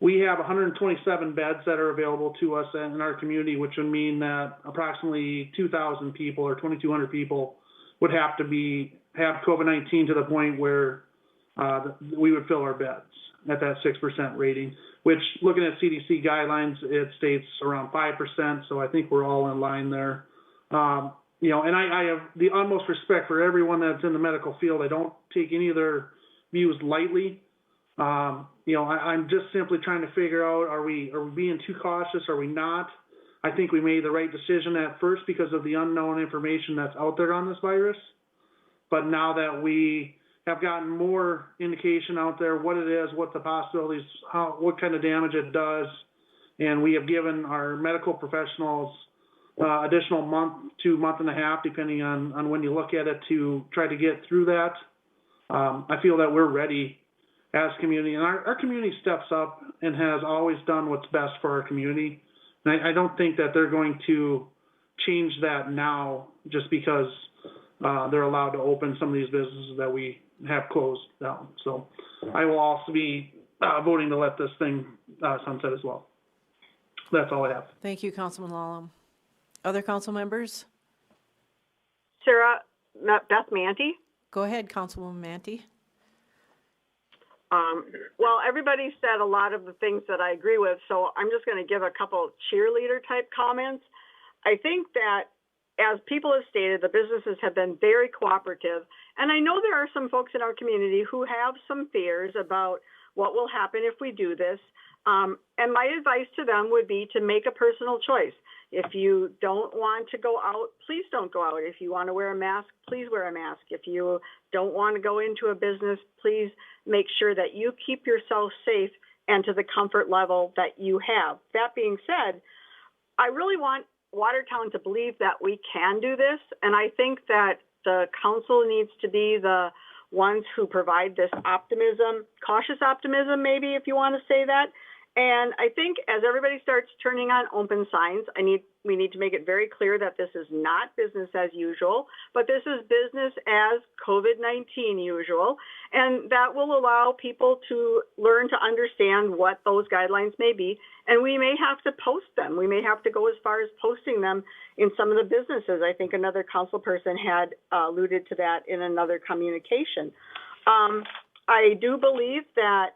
we have 127 beds that are available to us in our community, which would mean that approximately 2,000 people or 2,200 people would have to have COVID-19 to the point where we would fill our beds at that 6% rating, which, looking at CDC guidelines, it states around 5%. So I think we're all in line there. And I have the utmost respect for everyone that's in the medical field. I don't take any of their views lightly. I'm just simply trying to figure out, are we being too cautious? Are we not? I think we made the right decision at first because of the unknown information that's out there on this virus. But now that we have gotten more indication out there, what it is, what the possibilities, what kind of damage it does, and we have given our medical professionals additional month to month and a half, depending on when you look at it, to try to get through that. I feel that we're ready as community, and our community steps up and has always done what's best for our community. And I don't think that they're going to change that now just because they're allowed to open some of these businesses that we have closed down. So I will also be voting to let this thing sunset as well. That's all I have. Thank you, Councilman Lallam. Other council members? Sarah, Beth Manty. Go ahead, Councilwoman Manty. Well, everybody said a lot of the things that I agree with, so I'm just going to give a couple cheerleader type comments. I think that, as people have stated, the businesses have been very cooperative, and I know there are some folks in our community who have some fears about what will happen if we do this, and my advice to them would be to make a personal choice. If you don't want to go out, please don't go out. If you want to wear a mask, please wear a mask. If you don't want to go into a business, please make sure that you keep yourself safe and to the comfort level that you have. That being said, I really want Watertown to believe that we can do this, and I think that the council needs to be the ones who provide this optimism, cautious optimism, maybe, if you want to say that. And I think as everybody starts turning on open signs, we need to make it very clear that this is not business as usual, but this is business as COVID-19 usual. And that will allow people to learn to understand what those guidelines may be. And we may have to post them. We may have to go as far as posting them in some of the businesses. I think another council person had alluded to that in another communication. I do believe that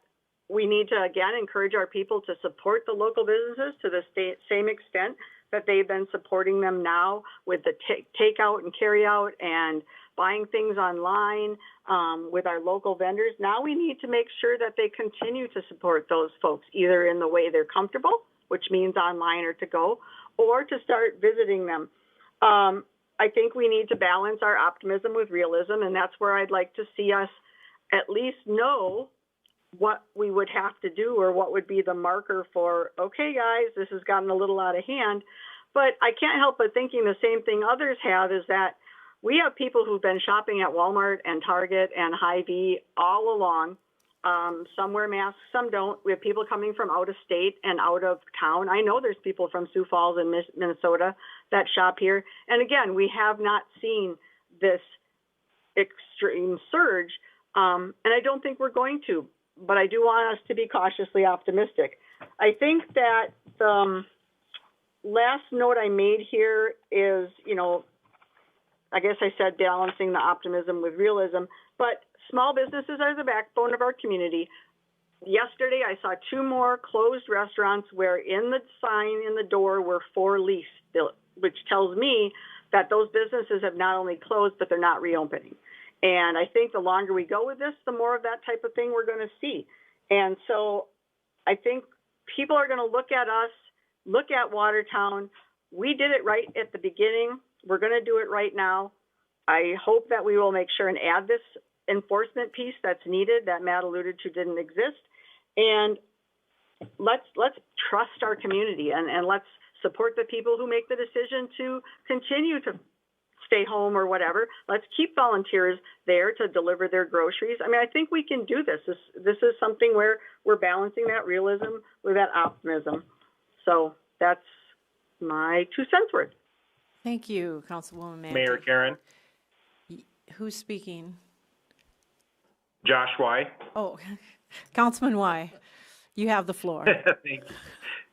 we need to, again, encourage our people to support the local businesses to the same extent that they've been supporting them now with the takeout and carry out and buying things online with our local vendors. Now we need to make sure that they continue to support those folks, either in the way they're comfortable, which means online or to go, or to start visiting them. I think we need to balance our optimism with realism, and that's where I'd like to see us at least know what we would have to do or what would be the marker for, okay, guys, this has gotten a little out of hand. But I can't help but thinking the same thing others have, is that we have people who've been shopping at Walmart and Target and Hy-Vee all along. Some wear masks, some don't. We have people coming from out of state and out of town. I know there's people from Sioux Falls and Minnesota that shop here. And again, we have not seen this extreme surge, and I don't think we're going to. But I do want us to be cautiously optimistic. I think that the last note I made here is, I guess I said balancing the optimism with realism, but small businesses are the backbone of our community. Yesterday, I saw 2 more closed restaurants where in the sign in the door were for lease, which tells me that those businesses have not only closed, but they're not reopening. And I think the longer we go with this, the more of that type of thing we're going to see. And so I think people are going to look at us, look at Watertown. We did it right at the beginning. We're going to do it right now. I hope that we will make sure and add this enforcement piece that's needed that Matt alluded to didn't exist. And let's trust our community and let's support the people who make the decision to continue to stay home or whatever. Let's keep volunteers there to deliver their groceries. I mean, I think we can do this. This is something where we're balancing that realism with that optimism. So that's my 2 cents worth. Thank you, Councilwoman Mann. Mayor Karen. Who's speaking? Josh Y. Oh, Councilman Y, you have the floor.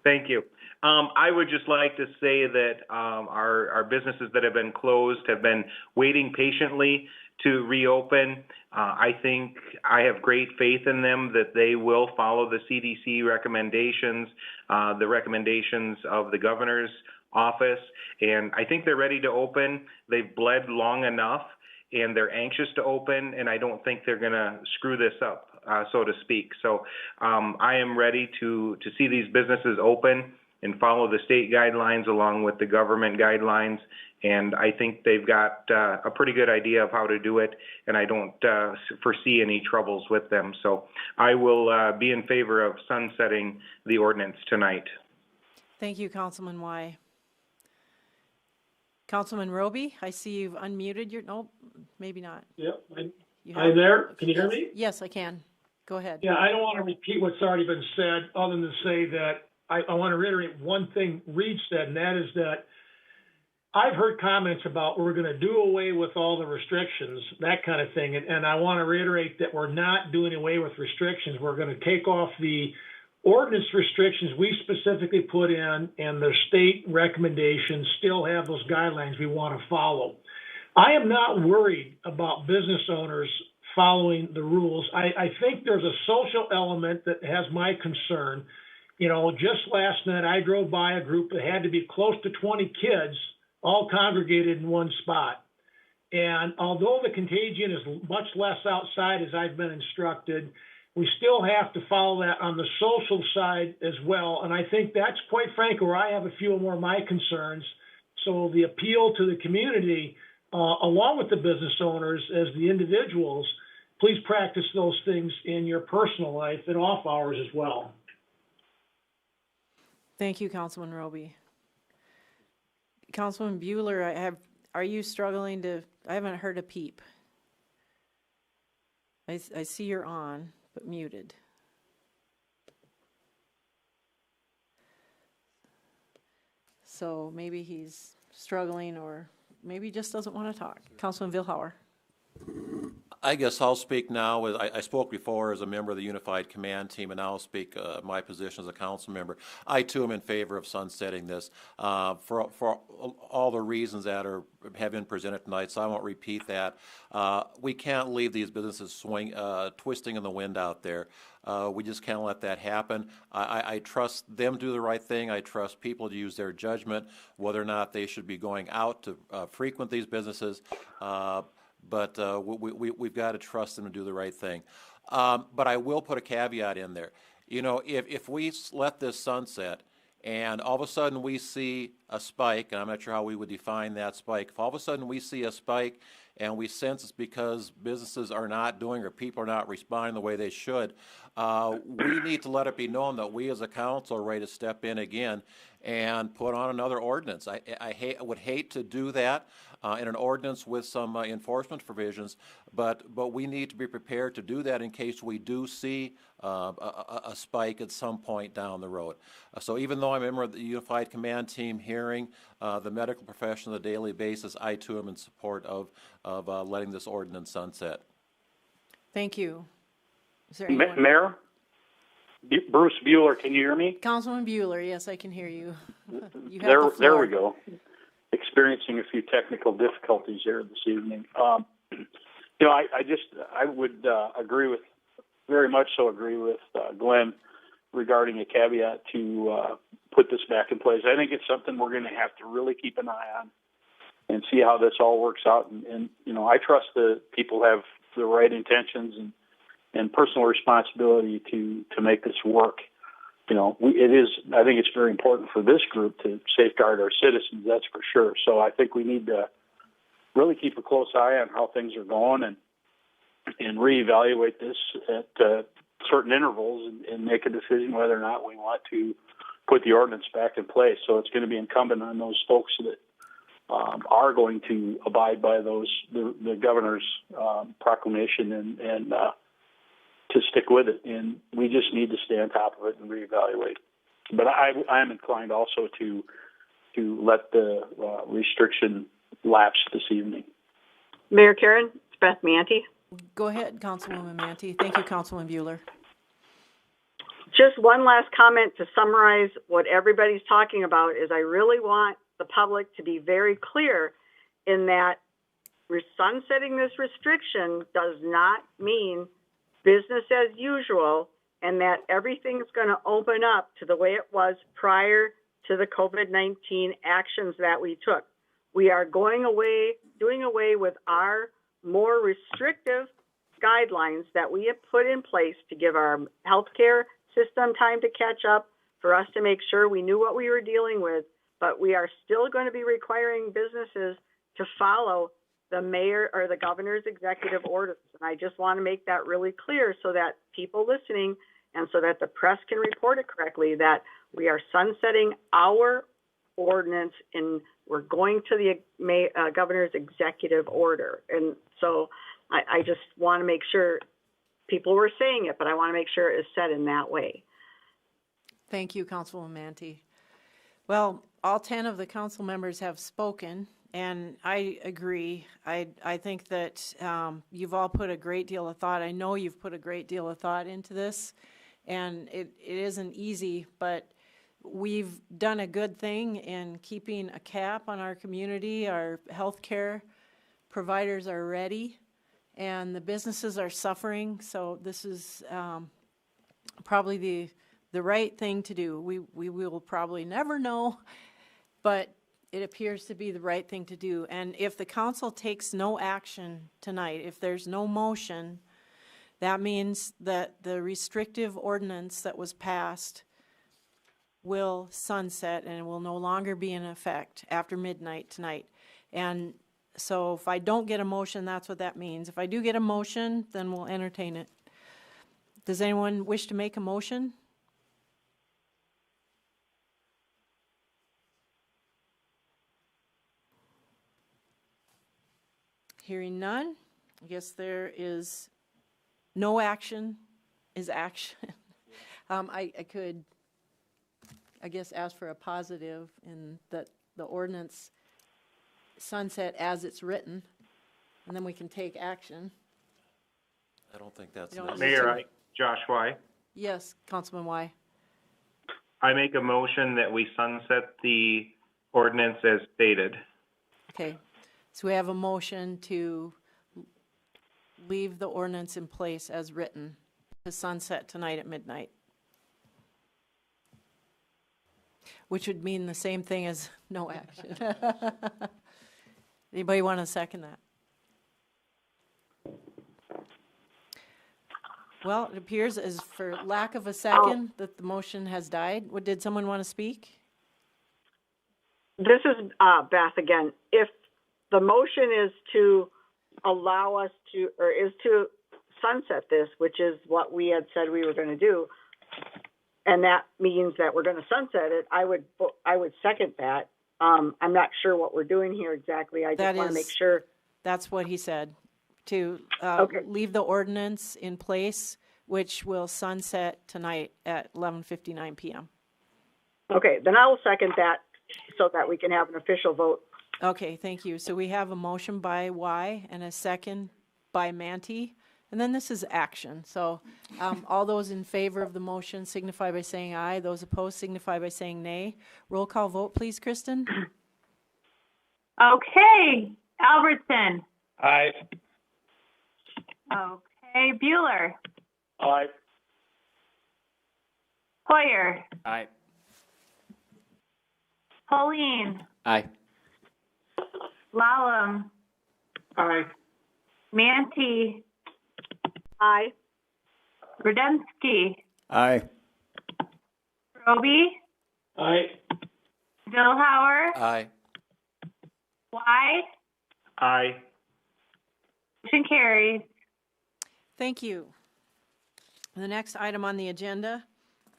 Thank you. I would just like to say that our businesses that have been closed have been waiting patiently to reopen. I think I have great faith in them that they will follow the CDC recommendations, the recommendations of the governor's office, and I think they're ready to open. They've bled long enough, and they're anxious to open, and I don't think they're going to screw this up, so to speak. So I am ready to see these businesses open and follow the state guidelines along with the government guidelines. And I think they've got a pretty good idea of how to do it, and I don't foresee any troubles with them. So I will be in favor of sunsetting the ordinance tonight. Thank you, Councilman Y. Councilman Roby, I see you've unmuted your, nope, maybe not. Yep, I'm there. Can you hear me? Yes, I can. Go ahead. Yeah, I don't want to repeat what's already been said, other than to say that I want to reiterate one thing Reed said, and that is that I've heard comments about we're going to do away with all the restrictions, that kind of thing. And I want to reiterate that we're not doing away with restrictions. We're going to take off the ordinance restrictions we specifically put in, and the state recommendations still have those guidelines we want to follow. I am not worried about business owners following the rules. I think there's a social element that has my concern. Just last night I drove by a group that had to be close to 20 kids all congregated in one spot. And although the contagion is much less outside, as I've been instructed, we still have to follow that on the social side as well. And I think that's, quite frankly, where I have a few more of my concerns. So the appeal to the community, along with the business owners as the individuals, please practice those things in your personal life and off hours as well. Thank you, Councilman Roby. Councilman Bueller, are you struggling to, I haven't heard a peep. I see you're on, but muted. So maybe he's struggling, or maybe he just doesn't want to talk. Councilman Vilhauer. I guess I'll speak now. I spoke before as a member of the Unified Command Team, and now I'll speak my position as a council member. I, too, am in favor of sunsetting this for all the reasons that have been presented tonight, so I won't repeat that. We can't leave these businesses twisting in the wind out there. We just can't let that happen. I trust them to do the right thing. I trust people to use their judgment, whether or not they should be going out to frequent these businesses. But we've got to trust them to do the right thing. But I will put a caveat in there. If we let this sunset and all of a sudden we see a spike, and I'm not sure how we would define that spike. If all of a sudden we see a spike and we sense it's because businesses are not doing or people are not responding the way they should, we need to let it be known that we as a council are ready to step in again and put on another ordinance. I would hate to do that in an ordinance with some enforcement provisions, but we need to be prepared to do that in case we do see a spike at some point down the road. So even though I'm a member of the Unified Command Team hearing the medical profession on a daily basis, I too am in support of letting this ordinance sunset. Thank you. Is there anyone? Mayor? Bruce Bueller, can you hear me? Councilman Bueller, yes, I can hear you. You have There, the floor. there we go. Experiencing a few technical difficulties here this evening. I would very much so agree with Glenn regarding a caveat to put this back in place. I think it's something we're going to have to really keep an eye on and see how this all works out. And I trust that people have the right intentions and personal responsibility to make this work. I think it's very important for this group to safeguard our citizens, that's for sure. So I think we need to really keep a close eye on how things are going and reevaluate this at certain intervals and make a decision whether or not we want to put the ordinance back in place. So it's going to be incumbent on those folks that are going to abide by the governor's proclamation and to stick with it. And we just need to stay on top of it and reevaluate. But I am inclined also to let the restriction lapse this evening. Mayor Karen, it's Beth Manty. Go ahead, Councilwoman Manty. Thank you, Councilman Bueller. Just one last comment to summarize what everybody's talking about is I really want the public to be very clear in that sunsetting this restriction does not mean business as usual and that everything's going to open up to the way it was prior to the COVID-19 actions that we took. We are doing away with our more restrictive guidelines that we have put in place to give our healthcare system time to catch up, for us to make sure we knew what we were dealing with, but we are still going to be requiring businesses to follow the mayor or the governor's executive orders. And I just want to make that really clear so that people listening and so that the press can report it correctly that we are sunsetting our ordinance and we're going to the governor's executive order. And so I just want to make sure people were saying it, but I want to make sure it is said in that way. Thank you, Councilwoman Manty. Well, all 10 of the council members have spoken, and I agree. I think that you've all put a great deal of thought. I know you've put a great deal of thought into this, and it isn't easy, but we've done a good thing in keeping a cap on our community. Our healthcare providers are ready, and the businesses are suffering. So this is probably the right thing to do. We will probably never know, but it appears to be the right thing to do. And if the council takes no action tonight, if there's no motion, that means that the restrictive ordinance that was passed will sunset and will no longer be in effect after midnight tonight. And so if I don't get a motion, that's what that means. If I do get a motion, then we'll entertain it. Does anyone wish to make a motion? Hearing none, I guess there is no action is action. I could, I guess, ask for a positive in that the ordinance sunset as it's written, and then we can take action. I don't think that's Mayor, Josh Y. Yes, Councilman Y. I make a motion that we sunset the ordinance as stated. Okay, so we have a motion to leave the ordinance in place as written to sunset tonight at midnight, which would mean the same thing as no action. Anybody want to second that? Well, it appears as for lack of a second that the motion has died. Did someone want to speak? This is Beth again. If the motion is to allow us to, or is to sunset this, which is what we had said we were going to do, and that means that we're going to sunset it, I would second that. I'm not sure what we're doing here exactly. I just want to make sure. That's what he said, to leave the ordinance in place, which will sunset tonight at 11:59 p.m. Okay, then I will second that so that we can have an official vote. Okay, thank you. So we have a motion by Y and a second by Manti, and then this is action. So all those in favor of the motion signify by saying aye. Those opposed signify by saying nay. Roll call vote, please, Kristen. Okay, Albertson. Aye. Okay, Bueller. Aye. Hoyer. Aye. Pauline. Aye. Lallam. Aye. Manti. Aye. Rudensky. Aye. Roby. Aye. Billhauer. Aye. Y. Aye. Motion carries. Thank you. The next item on the agenda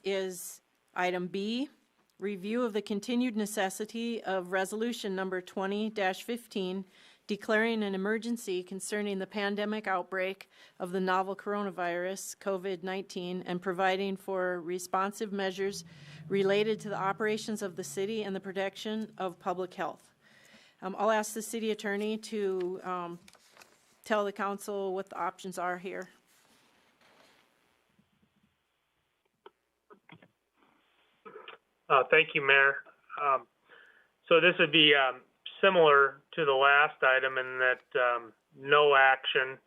is item B, review of the continued necessity of resolution number 20-15, declaring an emergency concerning the pandemic outbreak of the novel coronavirus, COVID-19, and providing for responsive measures related to the operations of the city and the protection of public health. I'll ask the city attorney to tell the council what the options are here. Thank you, Mayor. So this would be similar to the last item in that no action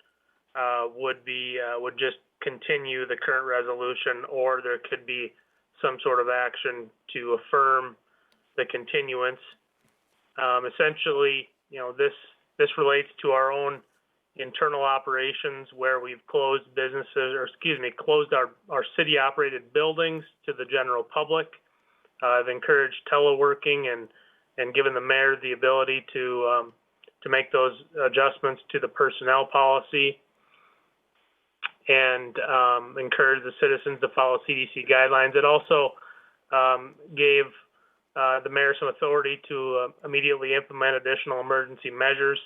would just continue the current resolution, or there could be some sort of action to affirm the continuance. Essentially, this relates to our own internal operations where we've closed closed our city-operated buildings to the general public. I've encouraged teleworking and given the mayor the ability to make those adjustments to the personnel policy, and encourage the citizens to follow CDC guidelines. It also gave the mayor some authority to immediately implement additional emergency measures.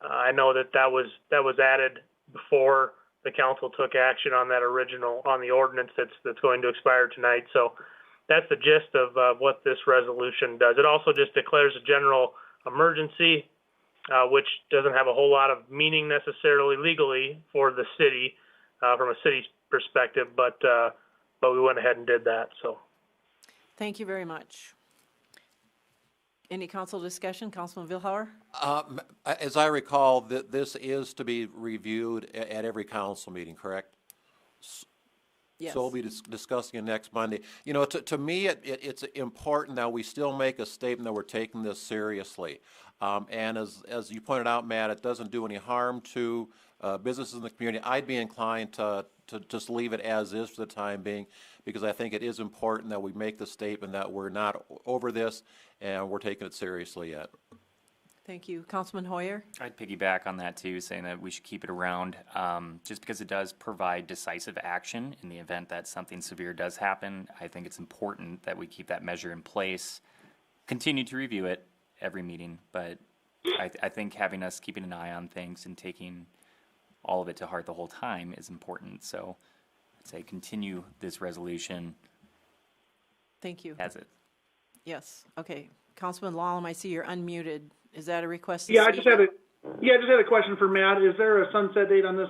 I know that was added before the council took action on the ordinance that's going to expire tonight. So that's the gist of what this resolution does. It also just declares a general emergency, which doesn't have a whole lot of meaning necessarily legally for the city from a city's perspective, but we went ahead and did that. So, thank you very much. Any council discussion? Councilman Vilhauer? As I recall, this is to be reviewed at every council meeting, correct? Yes. So we'll be discussing it next Monday. To me, it's important that we still make a statement that we're taking this seriously. And as you pointed out, Matt, it doesn't do any harm to businesses in the community. I'd be inclined to just leave it as is for the time being, because I think it is important that we make the statement that we're not over this and we're taking it seriously yet. Thank you. Councilman Hoyer? I'd piggyback on that too, saying that we should keep it around just because it does provide decisive action in the event that something severe does happen. I think it's important that we keep that measure in place, continue to review it every meeting, but I think having us keeping an eye on things and taking all of it to heart the whole time is important. So I'd say continue this resolution. Thank you. As it. Yes. Okay. Councilman Lallam, I see you're unmuted. Is that a request to Yeah, I speak? just had a question for Matt. Is there a sunset date on this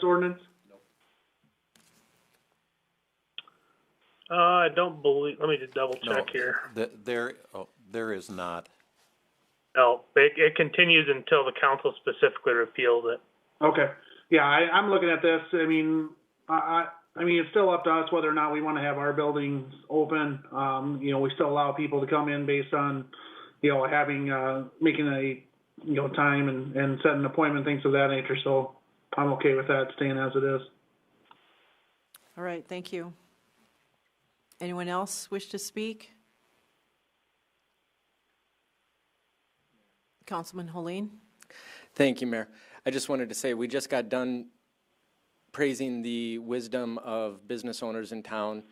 ordinance? I don't believe. Let me just double check here. There is not. No, it continues until the council specifically repeals it. Okay. Yeah, I'm looking at this. I mean, it's still up to us whether or not we want to have our buildings open. We still allow people to come in based on, making a, time and set an appointment, things of that nature. So I'm okay with that staying as it is. All right, thank you. Anyone else wish to speak? Councilman Holeen? Thank you, Mayor. I just wanted to say we just got done praising the wisdom of business owners in town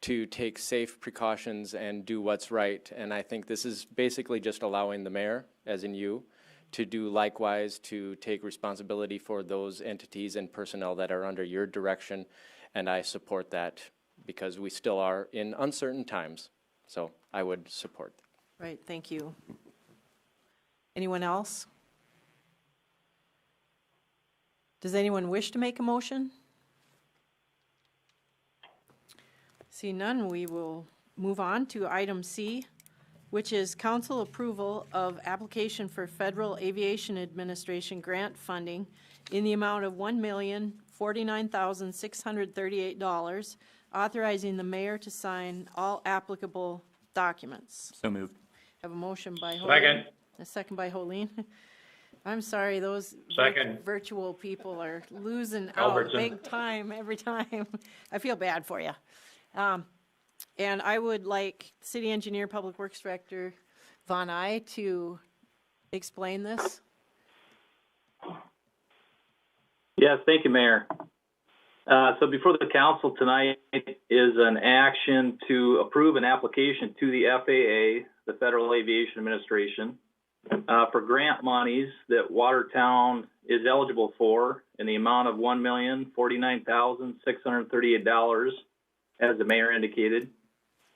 to take safe precautions and do what's right. And I think this is basically just allowing the mayor, as in you, to do likewise, to take responsibility for those entities and personnel that are under your direction. And I support that because we still are in uncertain times. So I would support. Right, thank you. Anyone else? Does anyone wish to make a motion? See none, we will move on to item C, which is council approval of application for Federal Aviation Administration grant funding in the amount of $1,049,638, authorizing the mayor to sign all applicable documents. So moved. Have a motion by Holeen. Second. A second by Holeen. I'm sorry, those Second. virtual people are losing Albertson. out big time every time. I feel bad for you. And I would like City Engineer, Public Works Director Von Eye to explain this. Yes, thank you, Mayor. So before the council tonight is an action to approve an application to the FAA, the Federal Aviation Administration, for grant monies that Watertown is eligible for in the amount of $1,049,638, as the mayor indicated.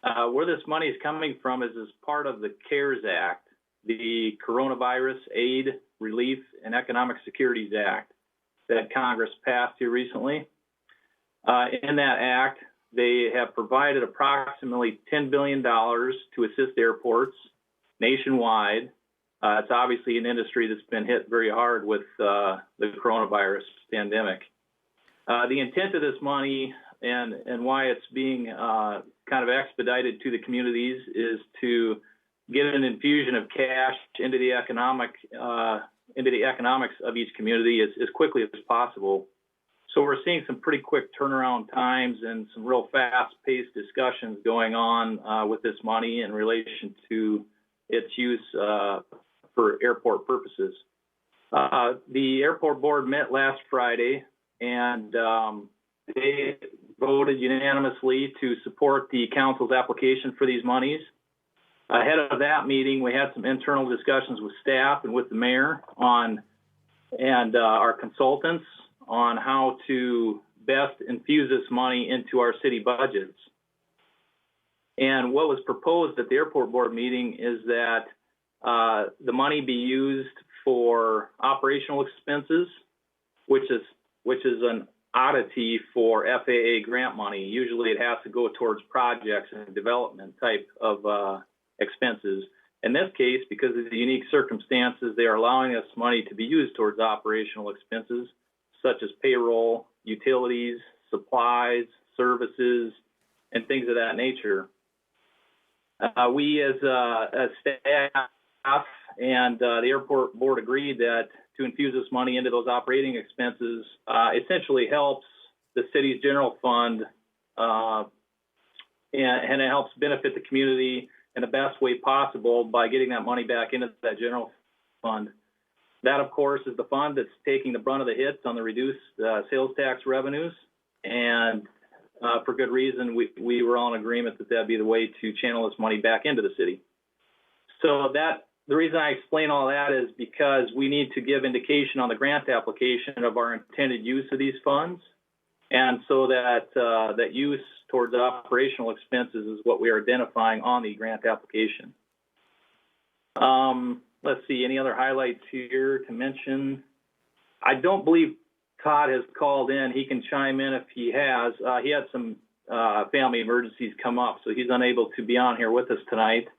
Where this money is coming from is as part of the CARES Act, the Coronavirus Aid, Relief, and Economic Securities Act that Congress passed here recently. In that act, they have provided approximately $10 billion to assist airports nationwide. It's obviously an industry that's been hit very hard with the coronavirus pandemic. The intent of this money and why it's being kind of expedited to the communities is to get an infusion of cash into the economics of each community as quickly as possible. So we're seeing some pretty quick turnaround times and some real fast-paced discussions going on with this money in relation to its use for airport purposes. The airport board met last Friday, and they voted unanimously to support the council's application for these monies. Ahead of that meeting, we had some internal discussions with staff and with the mayor and our consultants on how to best infuse this money into our city budgets. And what was proposed at the airport board meeting is that the money be used for operational expenses, which is an oddity for FAA grant money. Usually it has to go towards projects and development type of expenses. In this case, because of the unique circumstances, they are allowing us money to be used towards operational expenses, such as payroll, utilities, supplies, services, and things of that nature. We as staff and the airport board agreed that to infuse this money into those operating expenses essentially helps the city's general fund and it helps benefit the community in the best way possible by getting that money back into that general fund. That, of course, is the fund that's taking the brunt of the hits on the reduced sales tax revenues. And for good reason, we were all in agreement that that'd be the way to channel this money back into the city. So the reason I explain all that is because we need to give indication on the grant application of our intended use of these funds. And so that use towards operational expenses is what we are identifying on the grant application. Let's see, any other highlights here to mention? I don't believe Todd has called in. He can chime in if he has. He had some family emergencies come up, so he's unable to be on here with us tonight.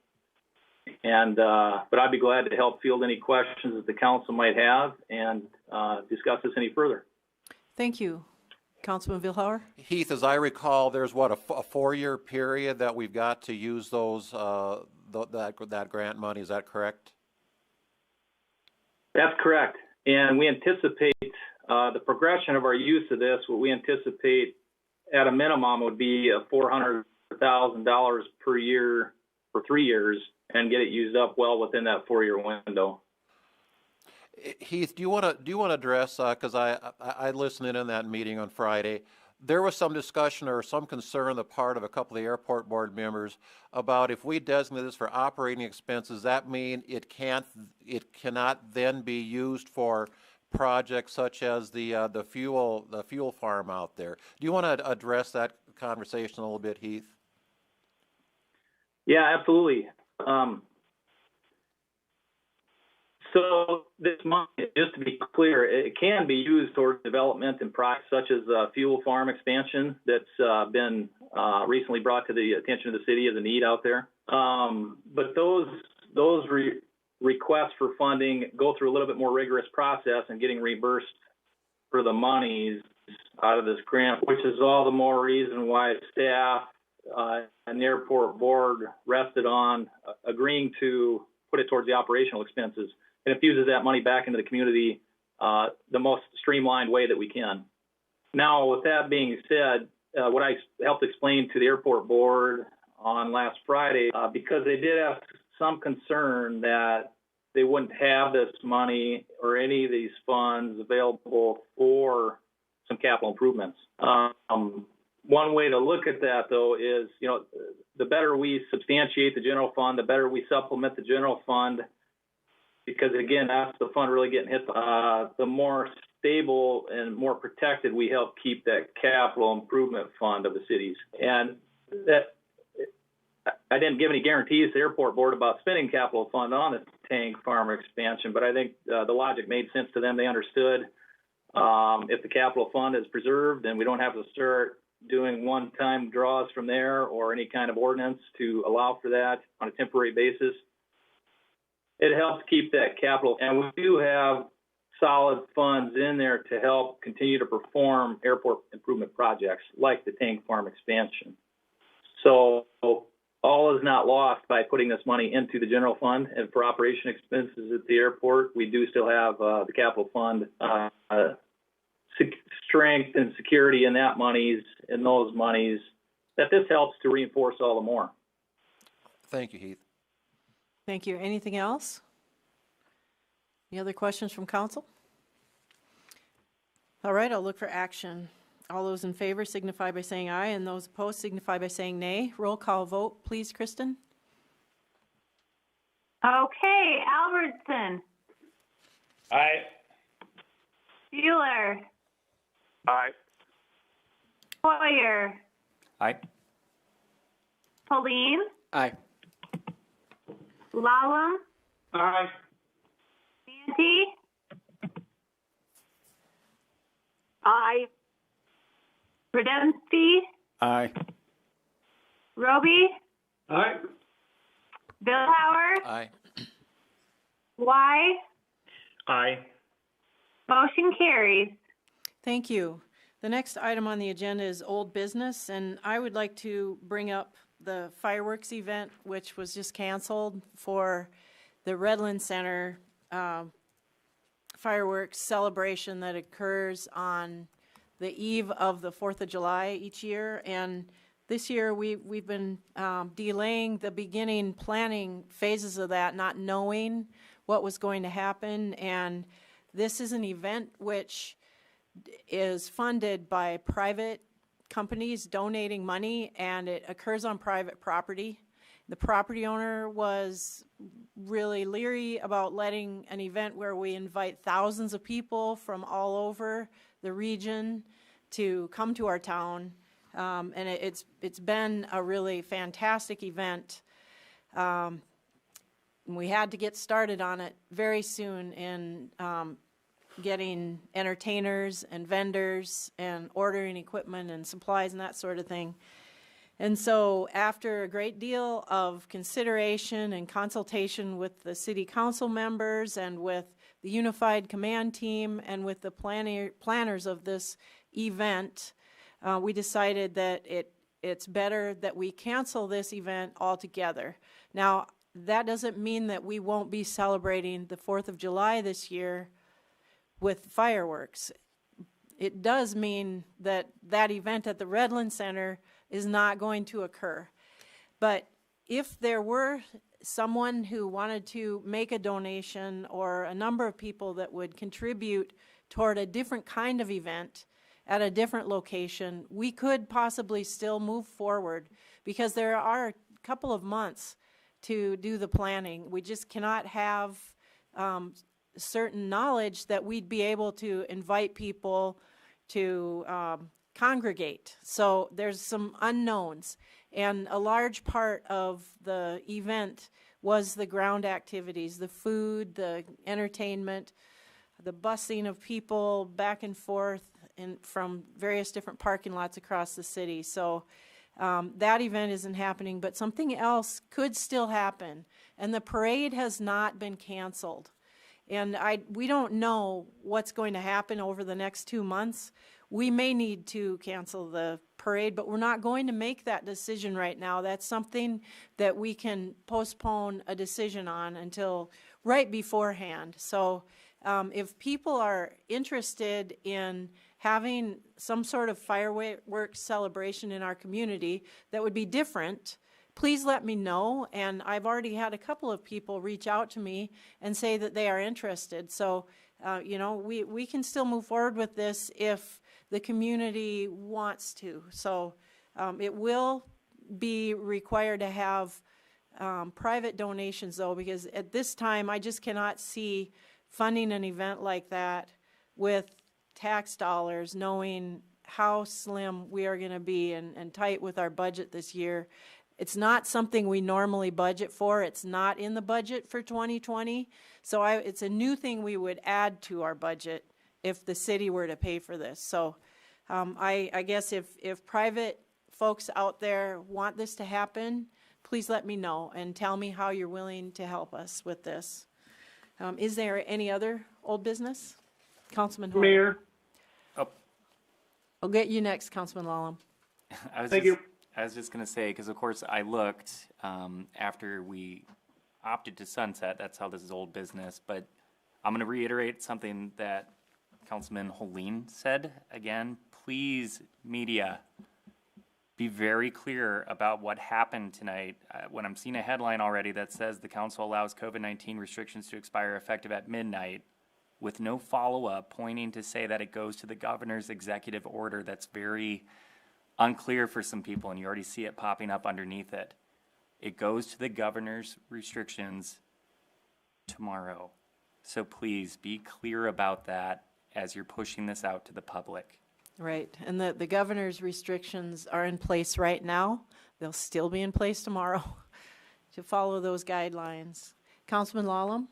And but I'd be glad to help field any questions that the council might have and discuss this any further. Thank you. Councilman Vilhauer? Heath, as I recall, there's what, a 4-year period that we've got to use those that grant money. Is that correct? That's correct. And we anticipate the progression of our use of this, what we anticipate at a minimum would be $400,000 per year for 3 years and get it used up well within that 4-year window. Heath, do you want to address, because I listened in on that meeting on Friday. There was some discussion or some concern on the part of a couple of the airport board members about if we designate this for operating expenses, that mean it cannot then be used for projects such as the fuel farm out there. Do you want to address that conversation a little bit, Heath? Yeah, absolutely. So this money, just to be clear, it can be used towards development and projects such as fuel farm expansion that's been recently brought to the attention of the city as a need out there. But those requests for funding go through a little bit more rigorous process and getting reimbursed for the monies out of this grant, which is all the more reason why staff and the airport board rested on agreeing to put it towards the operational expenses. And infuses that money back into the community the most streamlined way that we can. Now, with that being said, what I helped explain to the airport board on last Friday, because they did have some concern that they wouldn't have this money or any of these funds available for some capital improvements. One way to look at that, though, is, the better we substantiate the general fund, the better we supplement the general fund, because again, that's the fund really getting hit. The more stable and more protected we help keep that capital improvement fund of the cities. And that I didn't give any guarantees to the airport board about spending capital fund on the tank farm expansion, but I think the logic made sense to them. They understood if the capital fund is preserved and we don't have to start doing one-time draws from there or any kind of ordinance to allow for that on a temporary basis, it helps keep that capital. And we do have solid funds in there to help continue to perform airport improvement projects like the tank farm expansion. So all is not lost by putting this money into the general fund. And for operation expenses at the airport, we do still have the capital fund strength and security in those monies that this helps to reinforce all the more. Thank you, Heath. Thank you. Anything else? Any other questions from council? All right, I'll look for action. All those in favor signify by saying aye, and those opposed signify by saying nay. Roll call vote, please, Kristen. Okay, Albertson. Aye. Bueller. Aye. Hoyer. Aye. Pauline. Aye. Lalum. Aye. Santee. Aye. Radensky. Aye. Roby. Aye. Billhauer. Aye. Y. Aye. Motion carries. Thank you. The next item on the agenda is old business, and I would like to bring up the fireworks event, which was just canceled for the Redland Center fireworks celebration that occurs on the eve of the 4th of July each year. And this year we've been delaying the beginning planning phases of that, not knowing what was going to happen. And this is an event which is funded by private companies donating money, and it occurs on private property. The property owner was really leery about letting an event where we invite thousands of people from all over the region to come to our town, and it's been a really fantastic event. We had to get started on it very soon in getting entertainers and vendors and ordering equipment and supplies and that sort of thing. And so after a great deal of consideration and consultation with the city council members and with the unified command team and with the planners of this event, we decided that it's better that we cancel this event altogether. Now, that doesn't mean that we won't be celebrating the 4th of July this year with fireworks. it does mean that that event at the Redland Center is not going to occur. But if there were someone who wanted to make a donation or a number of people that would contribute toward a different kind of event at a different location, we could possibly still move forward because there are a couple of months to do the planning. We just cannot have certain knowledge that we'd be able to invite people to congregate. So there's some unknowns. And a large part of the event was the ground activities, the food, the entertainment, the busing of people back and forth from various different parking lots across the city. So that event isn't happening, but something else could still happen. And the parade has not been canceled. And we don't know what's going to happen over the next 2 months. We may need to cancel the parade, but we're not going to make that decision right now. That's something that we can postpone a decision on until right beforehand. So if people are interested in having some sort of fireworks celebration in our community that would be different, please let me know. And I've already had a couple of people reach out to me and say that they are interested. So, you know, we can still move forward with this if the community wants to. So it will be required to have private donations, though, because at this time I just cannot see funding an event like that with tax dollars, knowing how slim we are going to be and tight with our budget this year. It's not something we normally budget for. It's not in the budget for 2020. So it's a new thing we would add to our budget if the city were to pay for this. So I guess if private folks out there want this to happen, please let me know and tell me how you're willing to help us with this. Is there any other old business? Councilman Holt. Mayor. Oh. I'll get you next, Councilman Lallam. Thank you. I was just going to say, because of course I looked after we opted to sunset, that's how this is old business, but I'm going to reiterate something that Councilman Holeen said again. Please, media, be very clear about what happened tonight. When I'm seeing a headline already that says the council allows COVID-19 restrictions to expire effective at midnight with no follow-up pointing to say that it goes to the governor's executive order, that's very unclear for some people, and you already see it popping up underneath it. It goes to the governor's restrictions tomorrow. So please be clear about that as you're pushing this out to the public. Right, and the governor's restrictions are in place right now. They'll still be in place tomorrow to follow those guidelines. Councilman Lallam?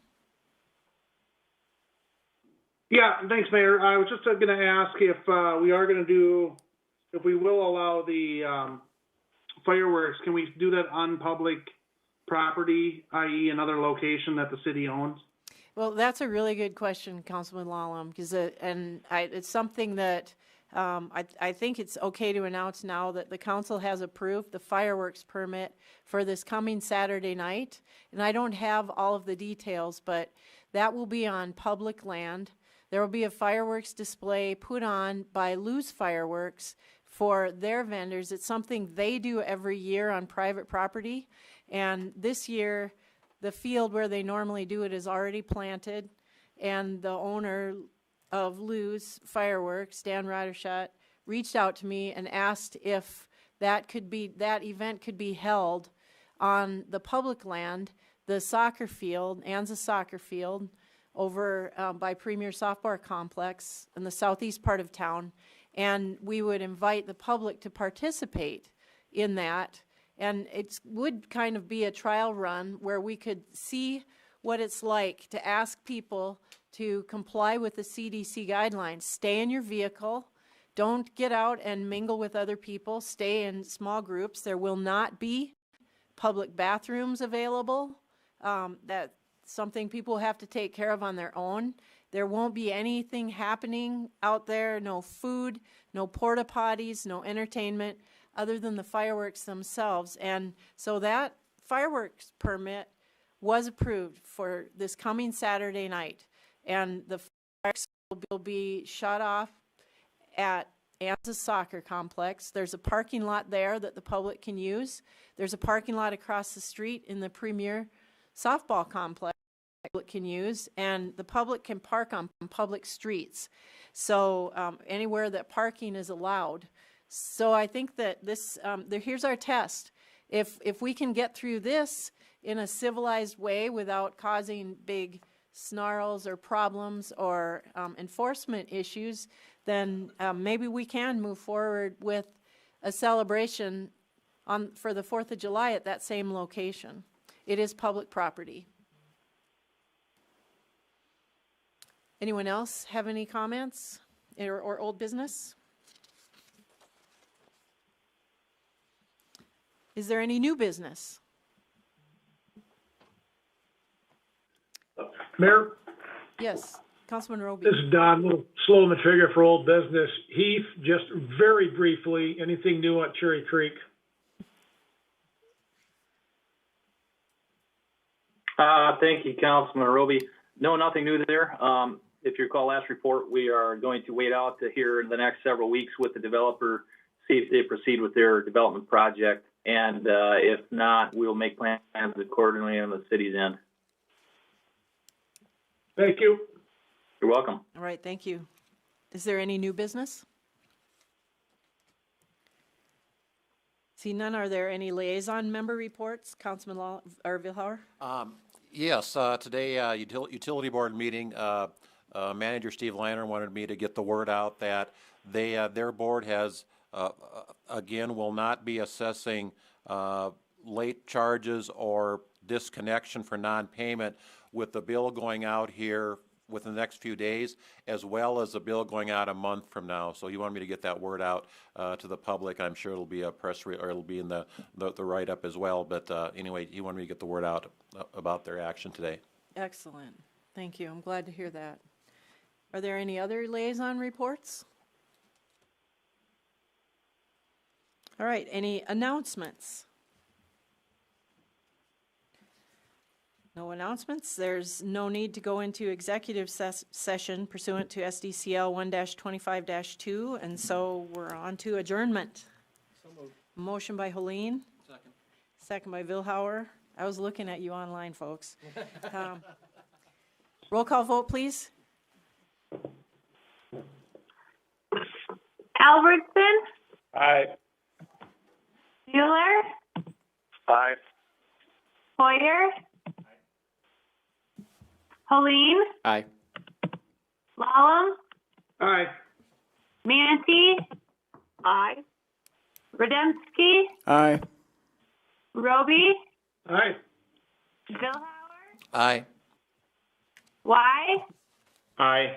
Yeah, thanks, Mayor. I was just going to ask if if we will allow the fireworks, can we do that on public property, i.e. another location that the city owns? Well, that's a really good question, Councilman Lallam, because it's something that I think it's okay to announce now that the council has approved the fireworks permit for this coming Saturday night. And I don't have all of the details, but that will be on public land. There will be a fireworks display put on by Lou's Fireworks for their vendors. It's something they do every year on private property. And this year, the field where they normally do it is already planted, and the owner of Lou's Fireworks, Dan Rydershot, reached out to me and asked if that event could be held on the public land, the soccer field, Anza soccer field, over by Premier Softball Complex in the southeast part of town, and we would invite the public to participate in that. And it would kind of be a trial run where we could see what it's like to ask people to comply with the CDC guidelines. Stay in your vehicle. Don't get out and mingle with other people. Stay in small groups. There will not be public bathrooms available. That's something people have to take care of on their own. There won't be anything happening out there, no food, no porta potties, no entertainment, other than the fireworks themselves. And so that fireworks permit was approved for this coming Saturday night. And the fireworks will be shut off at Anza's Soccer Complex. There's a parking lot there that the public can use. There's a parking lot across the street in the Premier Softball Complex that the public can use, and the public can park on public streets. So anywhere that parking is allowed. So I think that this, here's our test. If we can get through this in a civilized way without causing big snarls or problems or enforcement issues, then maybe we can move forward with a celebration for the 4th of July at that same location. It is public property. Anyone else have any comments or old business? Is there any new business? Mayor? Yes, Councilman Roby. This is Don, a little slow on the trigger for old business. Heath, just very briefly, anything new at Cherry Creek? Thank you, Councilman Roby. No, nothing new there. If you recall last report, we are going to wait out to hear in the next several weeks with the developer, see if they proceed with their development project. And if not, we'll make plans accordingly on the city's end. Thank you. You're welcome. All right, thank you. Is there any new business? See none. Are there any liaison member reports? Councilman Vilhauer? Yes, today, utility board meeting, Manager Steve Liner wanted me to get the word out that their board has, again, will not be assessing late charges or disconnection for non-payment with the bill going out here within the next few days, as well as the bill going out a month from now. So he wanted me to get that word out to the public. I'm sure it'll be a press or it'll be in the write-up as well. But anyway, he wanted me to get the word out about their action today. Excellent. Thank you. I'm glad to hear that. Are there any other liaison reports? All right. Any announcements? No announcements. There's no need to go into executive session pursuant to SDCL 1-25-2, and so we're on to adjournment. So moved. Motion by Helene. Second. Second by Vilhauer. I was looking at you online, folks. Roll call vote, please. Albertson, Aye. Bueller, Aye. Hoyer, Helene, Aye. Lallam, Aye. Manatee, Aye. Rademski, Aye. Roby, Aye. Vilhauer, Aye. Y, Aye.